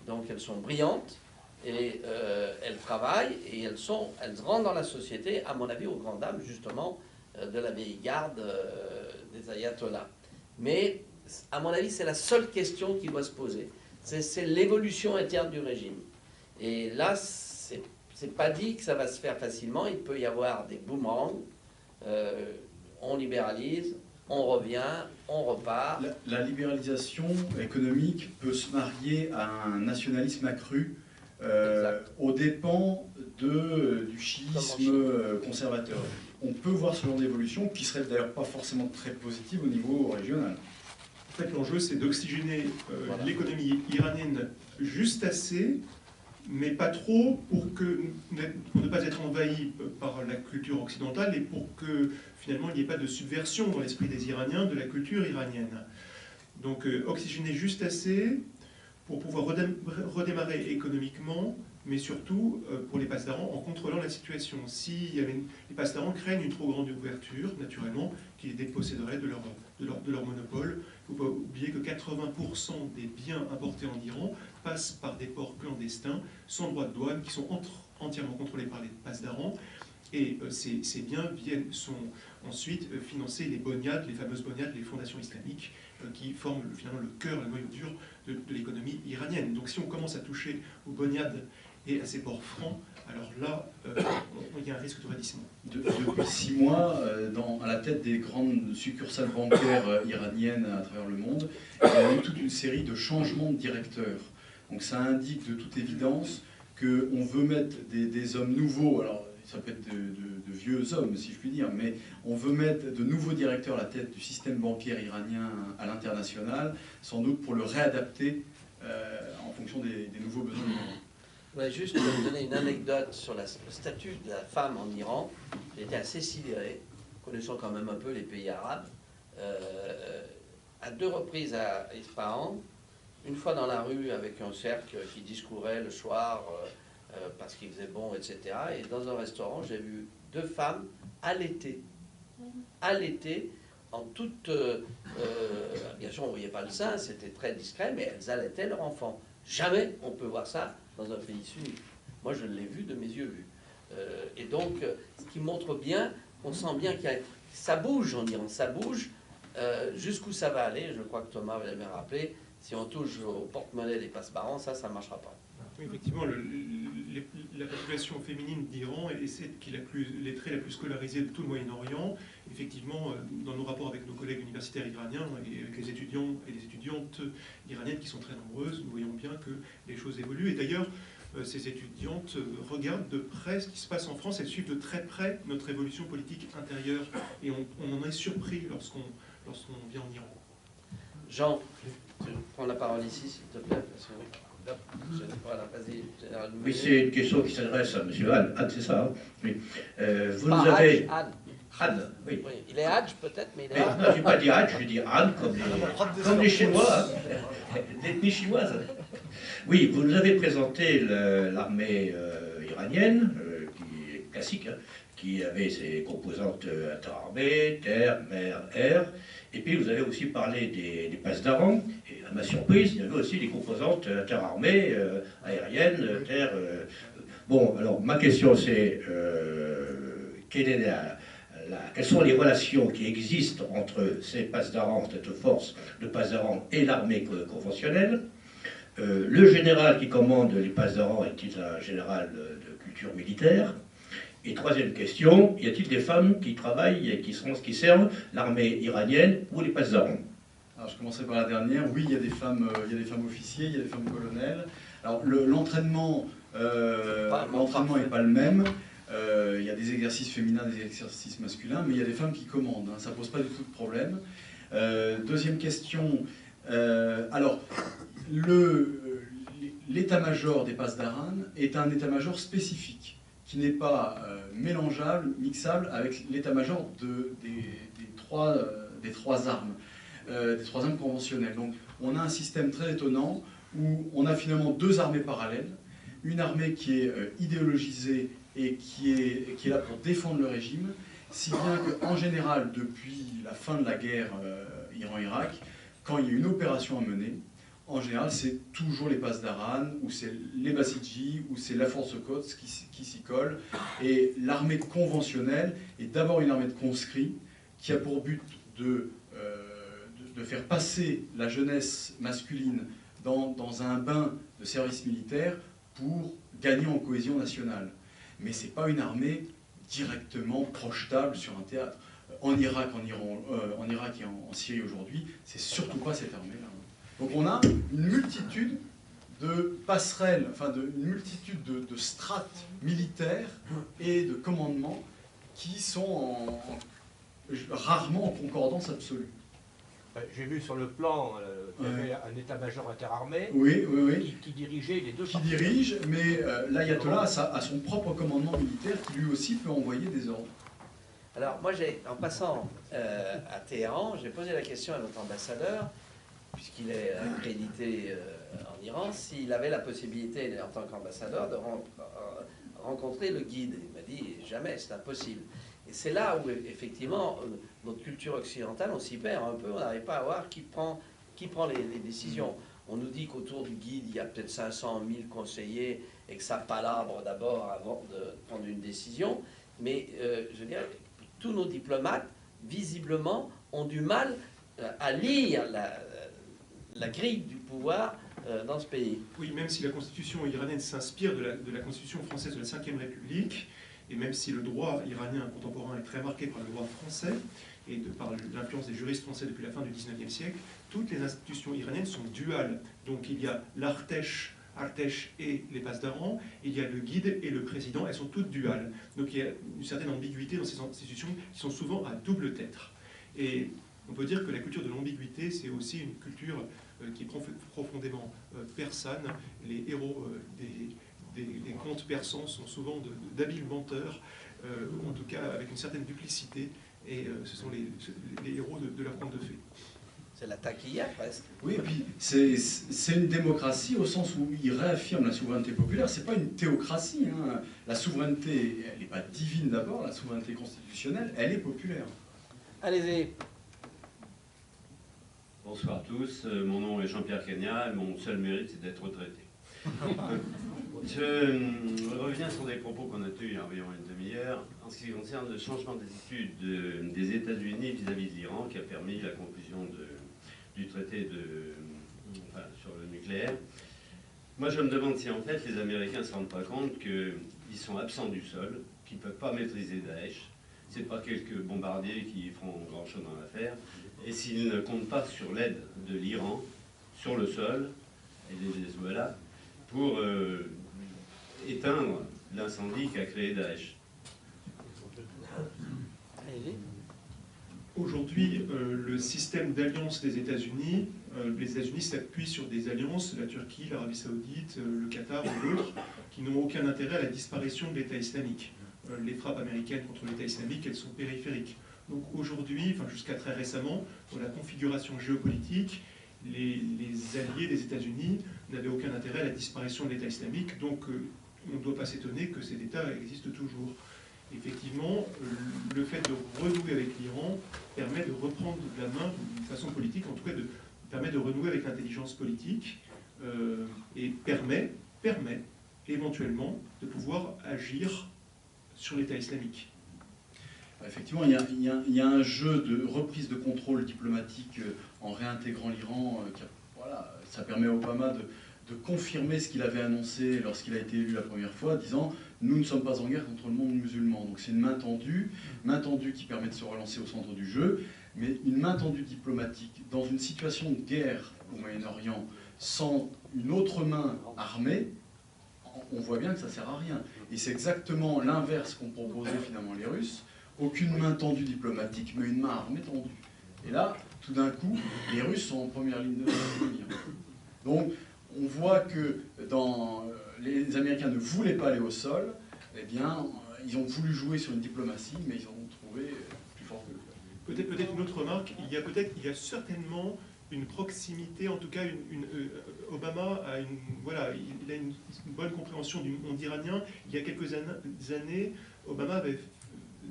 A: Donc elles sont brillantes, et elles travaillent, et elles rentrent dans la société, à mon avis, aux grandes dames, justement, de la vieille garde des ayatollahs. Mais à mon avis, c'est la seule question qui doit se poser. C'est l'évolution interne du régime. Et là, c'est pas dit que ça va se faire facilement. Il peut y avoir des boomerangs. On libéralise, on revient, on repart.
D: La libéralisation économique peut se marier à un nationalisme accru aux dépens du chiisme conservateur. On peut voir ce genre d'évolution qui serait d'ailleurs pas forcément très positive au niveau régional.
B: En fait, l'enjeu, c'est d'oxygéner l'économie iranienne juste assez mais pas trop pour ne pas être envahi par la culture occidentale et pour que finalement il n'y ait pas de subversion dans l'esprit des Iraniens de la culture iranienne. Donc oxygéner juste assez pour pouvoir redémarrer économiquement, mais surtout pour les passedarans en contrôlant la situation. Si les passedarans craignent une trop grande ouverture, naturellement, qui les déposséderait de leur monopole. Il ne faut pas oublier que 80% des biens importés en Iran passent par des ports clandestins, sans droit de douane, qui sont entièrement contrôlés par les passedarans. Et ces biens sont ensuite financer les boniades, les fameuses boniades, les fondations islamiques, qui forment finalement le cœur, le noyau dur de l'économie iranienne. Donc si on commence à toucher aux boniades et à ces ports francs, alors là, il y a un risque de raidissement.
D: Depuis 6 mois, à la tête des grandes succursales bancaires iraniennes à travers le monde, il y a eu toute une série de changements de directeurs. Donc ça indique de toute évidence qu'on veut mettre des hommes nouveaux, alors ça peut être de vieux hommes si je puis dire, mais on veut mettre de nouveaux directeurs à la tête du système bancaire iranien à l'international, sans doute pour le réadapter en fonction des nouveaux besoins du moment.
A: Je voudrais juste vous donner une anecdote sur le statut de la femme en Iran. J'ai été assez sidéré, connaissant quand même un peu les pays arabes. À 2 reprises à Ispahan, une fois dans la rue avec un cercle qui discourait le soir parce qu'il faisait bon, etc. Et dans un restaurant, j'ai vu 2 femmes allaitées en toute... bien sûr, on ne voyait pas le sein, c'était très discret, mais elles allaitaient leur enfant. Jamais on peut voir ça dans un pays sunnite. Moi, je l'ai vu de mes yeux vus. Et donc, ce qui montre bien, on sent bien que ça bouge en Iran, ça bouge. Jusqu'où ça va aller, je crois que Thomas l'avait bien rappelé, si on touche au porte-monnaie des passe-barans, ça ne marchera pas.
B: Oui, effectivement, la population féminine d'Iran est celle qui est les traits la plus scolarisée de tout le Moyen-Orient. Effectivement, dans nos rapports avec nos collègues universitaires iraniens et avec les étudiants et les étudiantes iraniennes qui sont très nombreuses, nous voyons bien que les choses évoluent. Et d'ailleurs, ces étudiantes regardent de près ce qui se passe en France, elles suivent de très près notre évolution politique intérieure. Et on en est surpris lorsqu'on vient en Iran.
A: Jean, tu prends la parole ici, s'il te plaît. Voilà, vas-y.
M: Oui, c'est une question qui s'adresse à M. Anne. Anne, c'est ça, hein? Oui. Vous nous
A: Pas
M: avez...
A: Anne.
M: Anne, oui.
A: Oui. Il est Hadj peut-être, mais il est
M: Non, je n'ai pas dit Hadj, je dis Anne, comme les Chinois, hein, l'ethnie chinoise. Oui, vous nous avez présenté l'armée iranienne, qui est classique, hein, qui avait ses composantes interarmées, terre, mer, air. Et puis vous avez aussi parlé des passedarans. Et à ma surprise, il y avait aussi des composantes interarmées, aériennes, terre. Bon, alors ma question c'est quelles sont les relations qui existent entre ces passedarans, cette force de passedarans et l'armée conventionnelle? Le général qui commande les passedarans est-il un général de culture militaire? Et troisième question, y a-t-il des femmes qui travaillent et qui servent l'armée iranienne ou les passedarans?
D: Alors je commencerai par la dernière. Oui, il y a des femmes officiers, il y a des femmes colonels. Alors l'entraînement n'est pas le même. Il y a des exercices féminins, des exercices masculins, mais il y a des femmes qui commandent. Hein, ça ne pose pas du tout de problème. Deuxième question. Alors, l'état-major des passedarans est un état-major spécifique, qui n'est pas mélangeable, mixable avec l'état-major des trois armes conventionnelles. Donc on a un système très étonnant où on a finalement 2 armées parallèles, une armée qui est idéologisée et qui est là pour défendre le régime, si bien qu'en général, depuis la fin de la guerre Iran-Irak, quand il y a une opération à mener, en général, c'est toujours les passedarans, ou c'est les Bassidji, ou c'est la force Quds qui s'y colle. Et l'armée conventionnelle est d'abord une armée de conscrits qui a pour but de faire passer la jeunesse masculine dans un bain de service militaire pour gagner en cohésion nationale. Mais ce n'est pas une armée directement projetable sur un théâtre. En Irak, en Irak et en Syrie aujourd'hui, c'est surtout pas cette armée-là. Donc on a une multitude de passerelles, enfin une multitude de strates militaires et de commandements qui sont rarement en concordance absolue.
N: J'ai vu sur le plan qu'il y avait un état-major interarmé qui dirigeait les deux parties.
D: Qui dirige, mais l'ayatollah a son propre commandement militaire qui lui aussi peut envoyer des ordres.
A: Alors moi, en passant à Téhéran, j'ai posé la question à notre ambassadeur, puisqu'il est accrédité en Iran, s'il avait la possibilité, en tant qu'ambassadeur, de rencontrer le guide. Il m'a dit jamais, c'est impossible. Et c'est là où, effectivement, notre culture occidentale, on s'y perd un peu, on n'arrive pas à voir qui prend les décisions. On nous dit qu'autour du guide, il y a peut-être 500 000 conseillers et que ça palabre d'abord avant de prendre une décision. Mais, je veux dire, tous nos diplomates, visiblement, ont du mal à lire la grille du pouvoir dans ce pays.
B: Oui, même si la constitution iranienne s'inspire de la constitution française de la Ve République, et même si le droit iranien contemporain est très marqué par le droit français, et par l'influence des juristes français depuis la fin du XIXe siècle, toutes les institutions iraniennes sont duales. Donc il y a l'Artesh et les passes d'Aran, il y a le guide et le président, elles sont toutes duales. Donc il y a une certaine ambiguïté dans ces institutions qui sont souvent à double tête. Et on peut dire que la culture de l'ambiguïté, c'est aussi une culture qui est profondément persane. Les héros des contes persans sont souvent d'habiles menteurs, en tout cas avec une certaine duplicité, et ce sont les héros de leurs contes de fées.
A: C'est la taquilla, presque.
D: Oui, et puis c'est une démocratie au sens où il réaffirme la souveraineté populaire. C'est pas une théocratie. Hein. La souveraineté, elle n'est pas divine d'abord, la souveraineté constitutionnelle, elle est populaire.
A: Allez-y.
O: Bonsoir à tous, mon nom est Jean-Pierre Cagnat et mon seul mérite c'est d'être retraité. Je reviens sur des propos qu'on a tenus il y a environ une demi-heure en ce qui concerne le changement d'attitude des États-Unis vis-à-vis de l'Iran qui a permis la conclusion du traité sur le nucléaire. Moi je me demande si en fait les Américains ne se rendent pas compte qu'ils sont absents du sol, qu'ils ne peuvent pas maîtriser Daesh. Ce n'est pas quelques bombardiers qui feront grand-chose dans l'affaire. Et s'ils ne comptent pas sur l'aide de l'Iran, sur le sol, et des Venezuela, pour éteindre l'incendie qu'a créé Daesh.
B: Aujourd'hui, le système d'alliance des États-Unis, les États-Unis s'appuient sur des alliances, la Turquie, l'Arabie Saoudite, le Qatar ou d'autres, qui n'ont aucun intérêt à la disparition de l'État islamique. Les frappes américaines contre l'État islamique, elles sont périphériques. Donc aujourd'hui, enfin jusqu'à très récemment, dans la configuration géopolitique, les alliés des États-Unis n'avaient aucun intérêt à la disparition de l'État islamique, donc on ne doit pas s'étonner que cet État existe toujours. Effectivement, le fait de renouer avec l'Iran permet de reprendre la main d'une façon politique, en tout cas permet de renouer avec l'intelligence politique et permet éventuellement de pouvoir agir sur l'État islamique.
D: Effectivement, il y a un jeu de reprise de contrôle diplomatique en réintégrant l'Iran. Voilà, ça permet à Obama de confirmer ce qu'il avait annoncé lorsqu'il a été élu la première fois, disant « Nous ne sommes pas en guerre contre le monde musulman ». Donc c'est une main tendue qui permet de se relancer au centre du jeu, mais une main tendue diplomatique dans une situation de guerre au Moyen-Orient sans une autre main armée, on voit bien que ça ne sert à rien. Et c'est exactement l'inverse qu'ont proposé finalement les Russes. Aucune main tendue diplomatique, mais une main armée tendue. Et là, tout d'un coup, les Russes sont en première ligne de front. Donc, on voit que les Américains ne voulaient pas aller au sol, eh bien, ils ont voulu jouer sur une diplomatie, mais ils ont trouvé plus fort que le
B: Peut-être une autre remarque, il y a certainement une proximité, en tout cas, Obama a il a une bonne compréhension du monde iranien. Il y a quelques années, Obama avait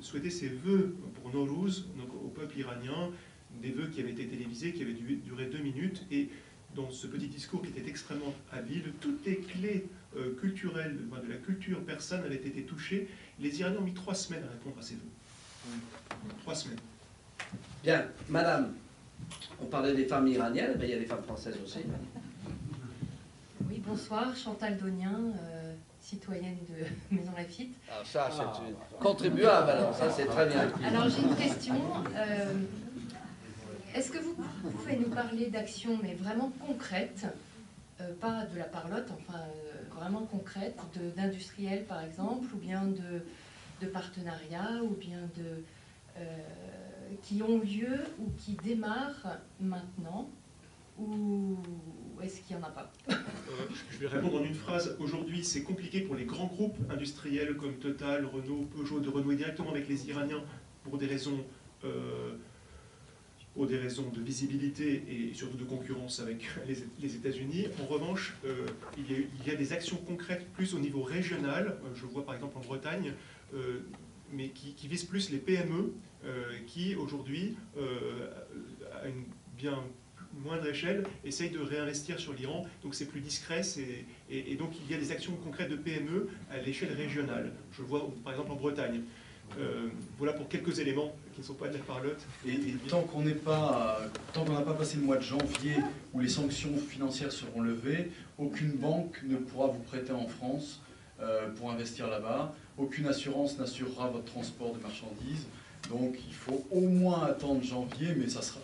B: souhaité ses vœux pour Nowruz, donc au peuple iranien, des vœux qui avaient été télévisés, qui avaient duré 2 minutes, et dans ce petit discours qui était extrêmement habile, toutes les clés culturelles de la culture persane avaient été touchées. Les Iraniens ont mis 3 semaines à répondre à ces vœux. 3 semaines.
A: Bien, madame, on parlait des femmes iraniennes, mais il y a des femmes françaises aussi.
P: Oui, bonsoir, Chantal Donien, citoyenne de Maison Lafitte.
A: Alors ça, c'est contribuable, alors ça, c'est très bien.
P: Alors j'ai une question. Est-ce que vous pouvez nous parler d'actions, mais vraiment concrètes, pas de la parlotte, enfin vraiment concrètes, d'industriels par exemple, ou bien de partenariats, ou bien qui ont lieu ou qui démarrent maintenant, ou est-ce qu'il n'y en a pas?
B: Je vais répondre en une phrase. Aujourd'hui, c'est compliqué pour les grands groupes industriels comme Total, Renault, Peugeot de renouer directement avec les Iraniens pour des raisons de visibilité et surtout de concurrence avec les États-Unis. En revanche, il y a des actions concrètes plus au niveau régional. Je vois par exemple en Bretagne, mais qui visent plus les PME, qui aujourd'hui, à une bien moindre échelle, essayent de réinvestir sur l'Iran. Donc c'est plus discret, et donc il y a des actions concrètes de PME à l'échelle régionale. Je le vois par exemple en Bretagne. Voilà pour quelques éléments qui ne sont pas de la parlotte.
D: Et tant qu'on n'a pas passé le mois de janvier où les sanctions financières seront levées, aucune banque ne pourra vous prêter en France pour investir là-bas. Aucune assurance n'assurera votre transport de marchandises. Donc il faut au moins attendre janvier, mais ça sera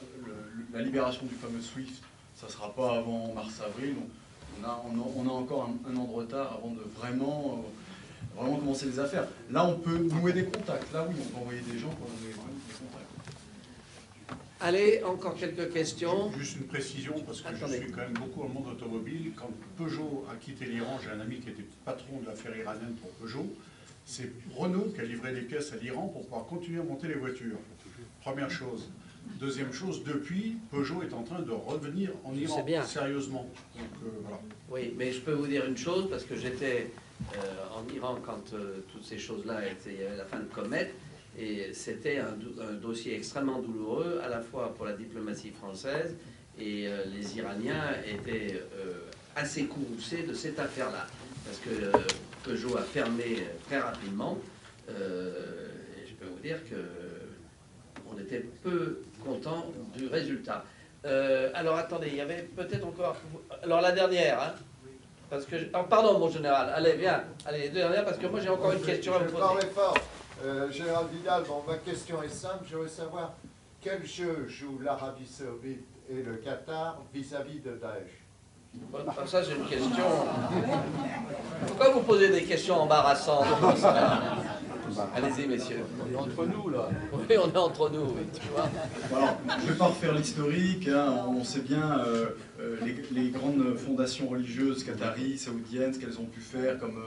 D: la libération du fameux SWIFT, ça ne sera pas avant mars-avril. On a encore un an de retard avant de vraiment commencer les affaires. Là, on peut nouer des contacts. Là, oui, on peut envoyer des gens pour nouer des contacts.
A: Allez, encore quelques questions.
C: Juste une précision, parce que je suis quand même beaucoup dans le monde automobile. Quand Peugeot a quitté l'Iran, j'ai un ami qui était patron de l'affaire iranienne pour Peugeot. C'est Renault qui a livré les pièces à l'Iran pour pouvoir continuer à monter les voitures. Première chose. Deuxième chose, depuis, Peugeot est en train de revenir en Iran, sérieusement. Donc, voilà.
A: Oui, mais je peux vous dire une chose, parce que j'étais en Iran quand toutes ces choses-là, il y avait la fin de Comet, et c'était un dossier extrêmement douloureux, à la fois pour la diplomatie française, et les Iraniens étaient assez courroucés de cette affaire-là, parce que Peugeot a fermé très rapidement, et je peux vous dire que on était peu content du résultat. Alors attendez, il y avait peut-être encore... Alors la dernière, hein, parce que... Oh, pardon mon général, allez viens, allez, dernière, parce que moi j'ai encore une question à vous poser.
Q: Je parlerai fort. Général Vidal, bon, ma question est simple, je veux savoir quel jeu joue l'Arabie Saoudite et le Qatar vis-à-vis de Daesh?
A: Ça c'est une question... Pourquoi vous posez des questions embarrassantes? Allez-y, messieurs.
N: On est entre nous, là.
A: Oui, on est entre nous, oui, tu vois.
D: Alors, je ne vais pas refaire l'historique. Hein, on sait bien les grandes fondations religieuses qataries, saoudiennes, ce qu'elles ont pu faire comme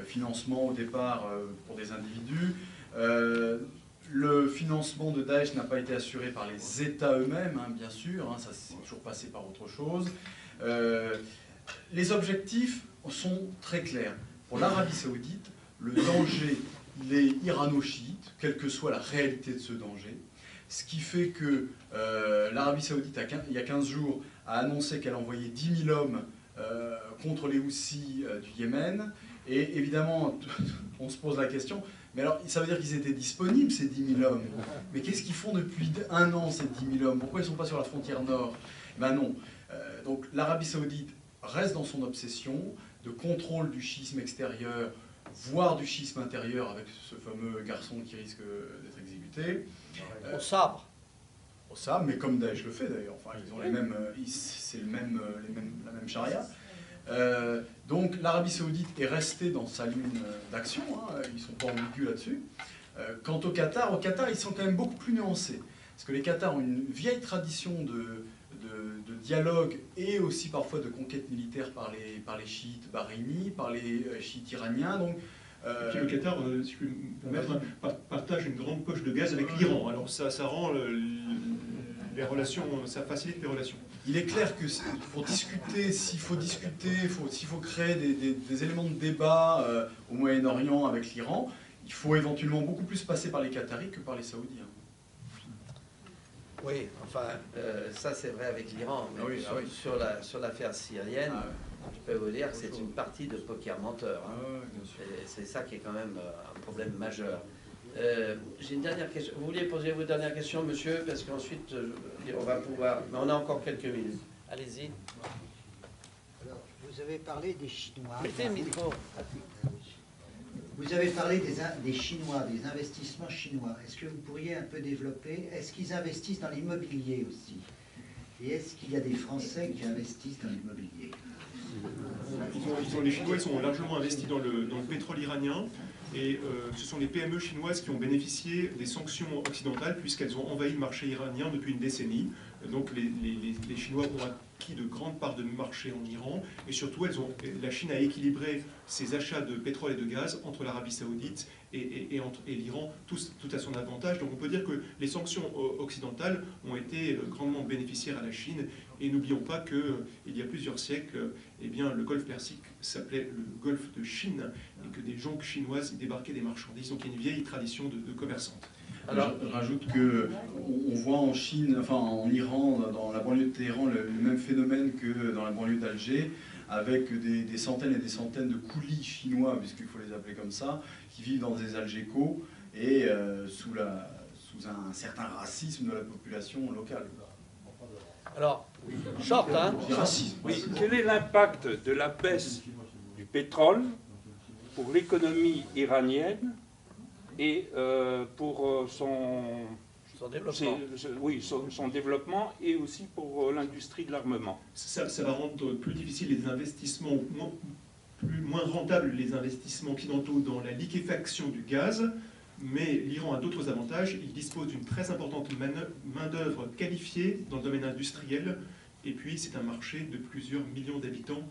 D: financement au départ pour des individus. Le financement de Daesh n'a pas été assuré par les États eux-mêmes, hein, bien sûr. Hein, ça s'est toujours passé par autre chose. Les objectifs sont très clairs. Pour l'Arabie Saoudite, le danger, il est irano-chiite, quelle que soit la réalité de ce danger. Ce qui fait que l'Arabie Saoudite, il y a 15 jours, a annoncé qu'elle envoyait 10 000 hommes contre les Houthis du Yémen. Et évidemment, on se pose la question, mais alors ça veut dire qu'ils étaient disponibles, ces 10 000 hommes. Mais qu'est-ce qu'ils font depuis un an, ces 10 000 hommes? Pourquoi ils ne sont pas sur la frontière nord? Ben non. Donc l'Arabie Saoudite reste dans son obsession de contrôle du schisme extérieur, voire du schisme intérieur avec ce fameux garçon qui risque d'être exécuté.
A: Au sabre.
D: Au sabre, mais comme Daesh le fait d'ailleurs. Enfin, ils ont les mêmes, c'est la même charia. Donc l'Arabie Saoudite est restée dans sa ligne d'action, hein, ils ne sont pas ambigus là-dessus. Quant au Qatar, ils sont quand même beaucoup plus nuancés. Parce que les Qatars ont une vieille tradition de dialogue et aussi parfois de conquête militaire par les chiites bahreïnis, par les chiites iraniens. Donc,
B: puis le Qatar, si je puis me permettre, partage une grande poche de gaz avec l'Iran. Alors ça rend les relations, ça facilite les relations.
D: Il est clair que pour discuter, s'il faut créer des éléments de débat au Moyen-Orient avec l'Iran, il faut éventuellement beaucoup plus passer par les Qataris que par les Saoudiens.
A: Oui, enfin, ça c'est vrai avec l'Iran, mais sur l'affaire syrienne, je peux vous dire que c'est une partie de poker menteur. Hein. C'est ça qui est quand même un problème majeur. J'ai une dernière question. Vous vouliez poser votre dernière question, monsieur, parce qu'ensuite on va pouvoir... Mais on a encore quelques minutes. Allez-y.
K: Alors, vous avez parlé des Chinois.
A: Mettez le micro.
K: Vous avez parlé des Chinois, des investissements chinois. Est-ce que vous pourriez un peu développer? Est-ce qu'ils investissent dans l'immobilier aussi? Et est-ce qu'il y a des Français qui investissent dans l'immobilier?
B: Les Chinois ils sont largement investis dans le pétrole iranien. Et ce sont les PME chinoises qui ont bénéficié des sanctions occidentales puisqu'elles ont envahi le marché iranien depuis une décennie. Donc les Chinois ont acquis de grandes parts de marché en Iran et surtout la Chine a équilibré ses achats de pétrole et de gaz entre l'Arabie Saoudite et l'Iran, tout à son avantage. Donc on peut dire que les sanctions occidentales ont été grandement bénéficiaires à la Chine. Et n'oublions pas qu'il y a plusieurs siècles, eh bien, le golfe Persique s'appelait le golfe de Chine et que des jonques chinoises y débarquaient des marchandises. Donc il y a une vieille tradition de commerçante.
D: Alors, je rajoute qu'on voit en Chine, enfin en Iran, dans la banlieue de Téhéran, le même phénomène que dans la banlieue d'Alger, avec des centaines et des centaines de coulis chinois, puisqu'il faut les appeler comme ça, qui vivent dans des algécos et sous un certain racisme de la population locale.
A: Alors, short, hein?
R: Oui. Quel est l'impact de la baisse du pétrole pour l'économie iranienne et pour son
A: développement.
R: Son développement et aussi pour l'industrie de l'armement.
B: Ça va rendre plus difficile les investissements, moins rentables les investissements occidentaux dans la liquéfaction du gaz, mais l'Iran a d'autres avantages. Il dispose d'une très importante main-d'œuvre qualifiée dans le domaine industriel, et puis c'est un marché de plusieurs millions d'habitants,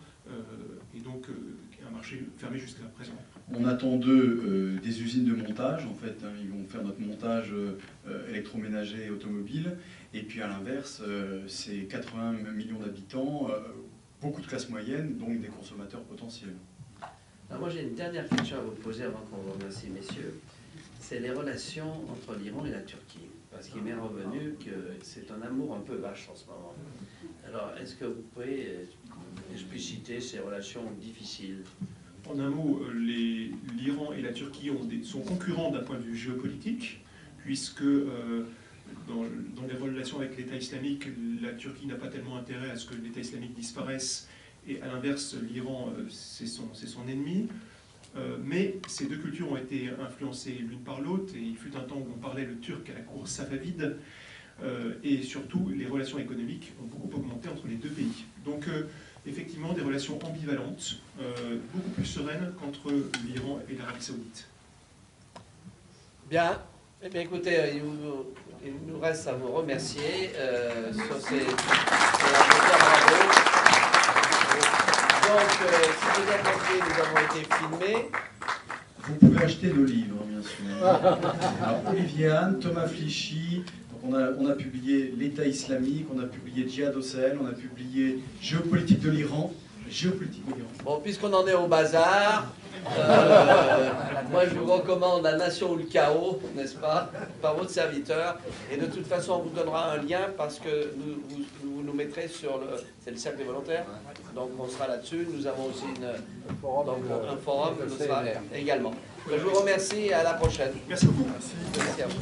B: et donc un marché fermé jusqu'à présent.
D: On attend d'eux des usines de montage, en fait, hein, ils vont faire notre montage électroménager et automobile, et puis à l'inverse, c'est 80 millions d'habitants, beaucoup de classes moyennes, donc des consommateurs potentiels.
A: Alors moi j'ai une dernière question à vous poser avant qu'on vous remercie, messieurs. C'est les relations entre l'Iran et la Turquie, parce qu'il m'est revenu que c'est un amour un peu vache en ce moment. Alors, est-ce que vous pouvez expliciter ces relations difficiles?
B: En un mot, l'Iran et la Turquie sont concurrents d'un point de vue géopolitique, puisque dans les relations avec l'État islamique, la Turquie n'a pas tellement intérêt à ce que l'État islamique disparaisse, et à l'inverse, l'Iran, c'est son ennemi. Mais ces deux cultures ont été influencées l'une par l'autre, et il fut un temps où on parlait le turc à la cour safavide, et surtout les relations économiques ont beaucoup augmenté entre les deux pays. Donc effectivement des relations ambivalentes, beaucoup plus sereines qu'entre l'Iran et l'Arabie Saoudite.
A: Bien, eh bien écoutez, il nous reste à vous remercier sur ces bravo. Donc, si vous avez compris, nous avons été filmés.
D: Vous pouvez acheter nos livres, bien sûr. Alors, Olivier Anne, Thomas Flichy, donc on a publié L'État islamique, on a publié Djihad au Sahel, on a publié Géopolitique de l'Iran.
A: Bon, puisqu'on en est au bazar, moi je vous recommande La Nation ou le Chaos, n'est-ce pas, par votre serviteur. Et de toute façon, on vous donnera un lien parce que vous nous mettrez sur c'est le cercle des volontaires, donc on sera là-dessus. Nous avons aussi un forum qui sera également. Je vous remercie et à la prochaine.
B: Merci beaucoup.
A: Merci à vous.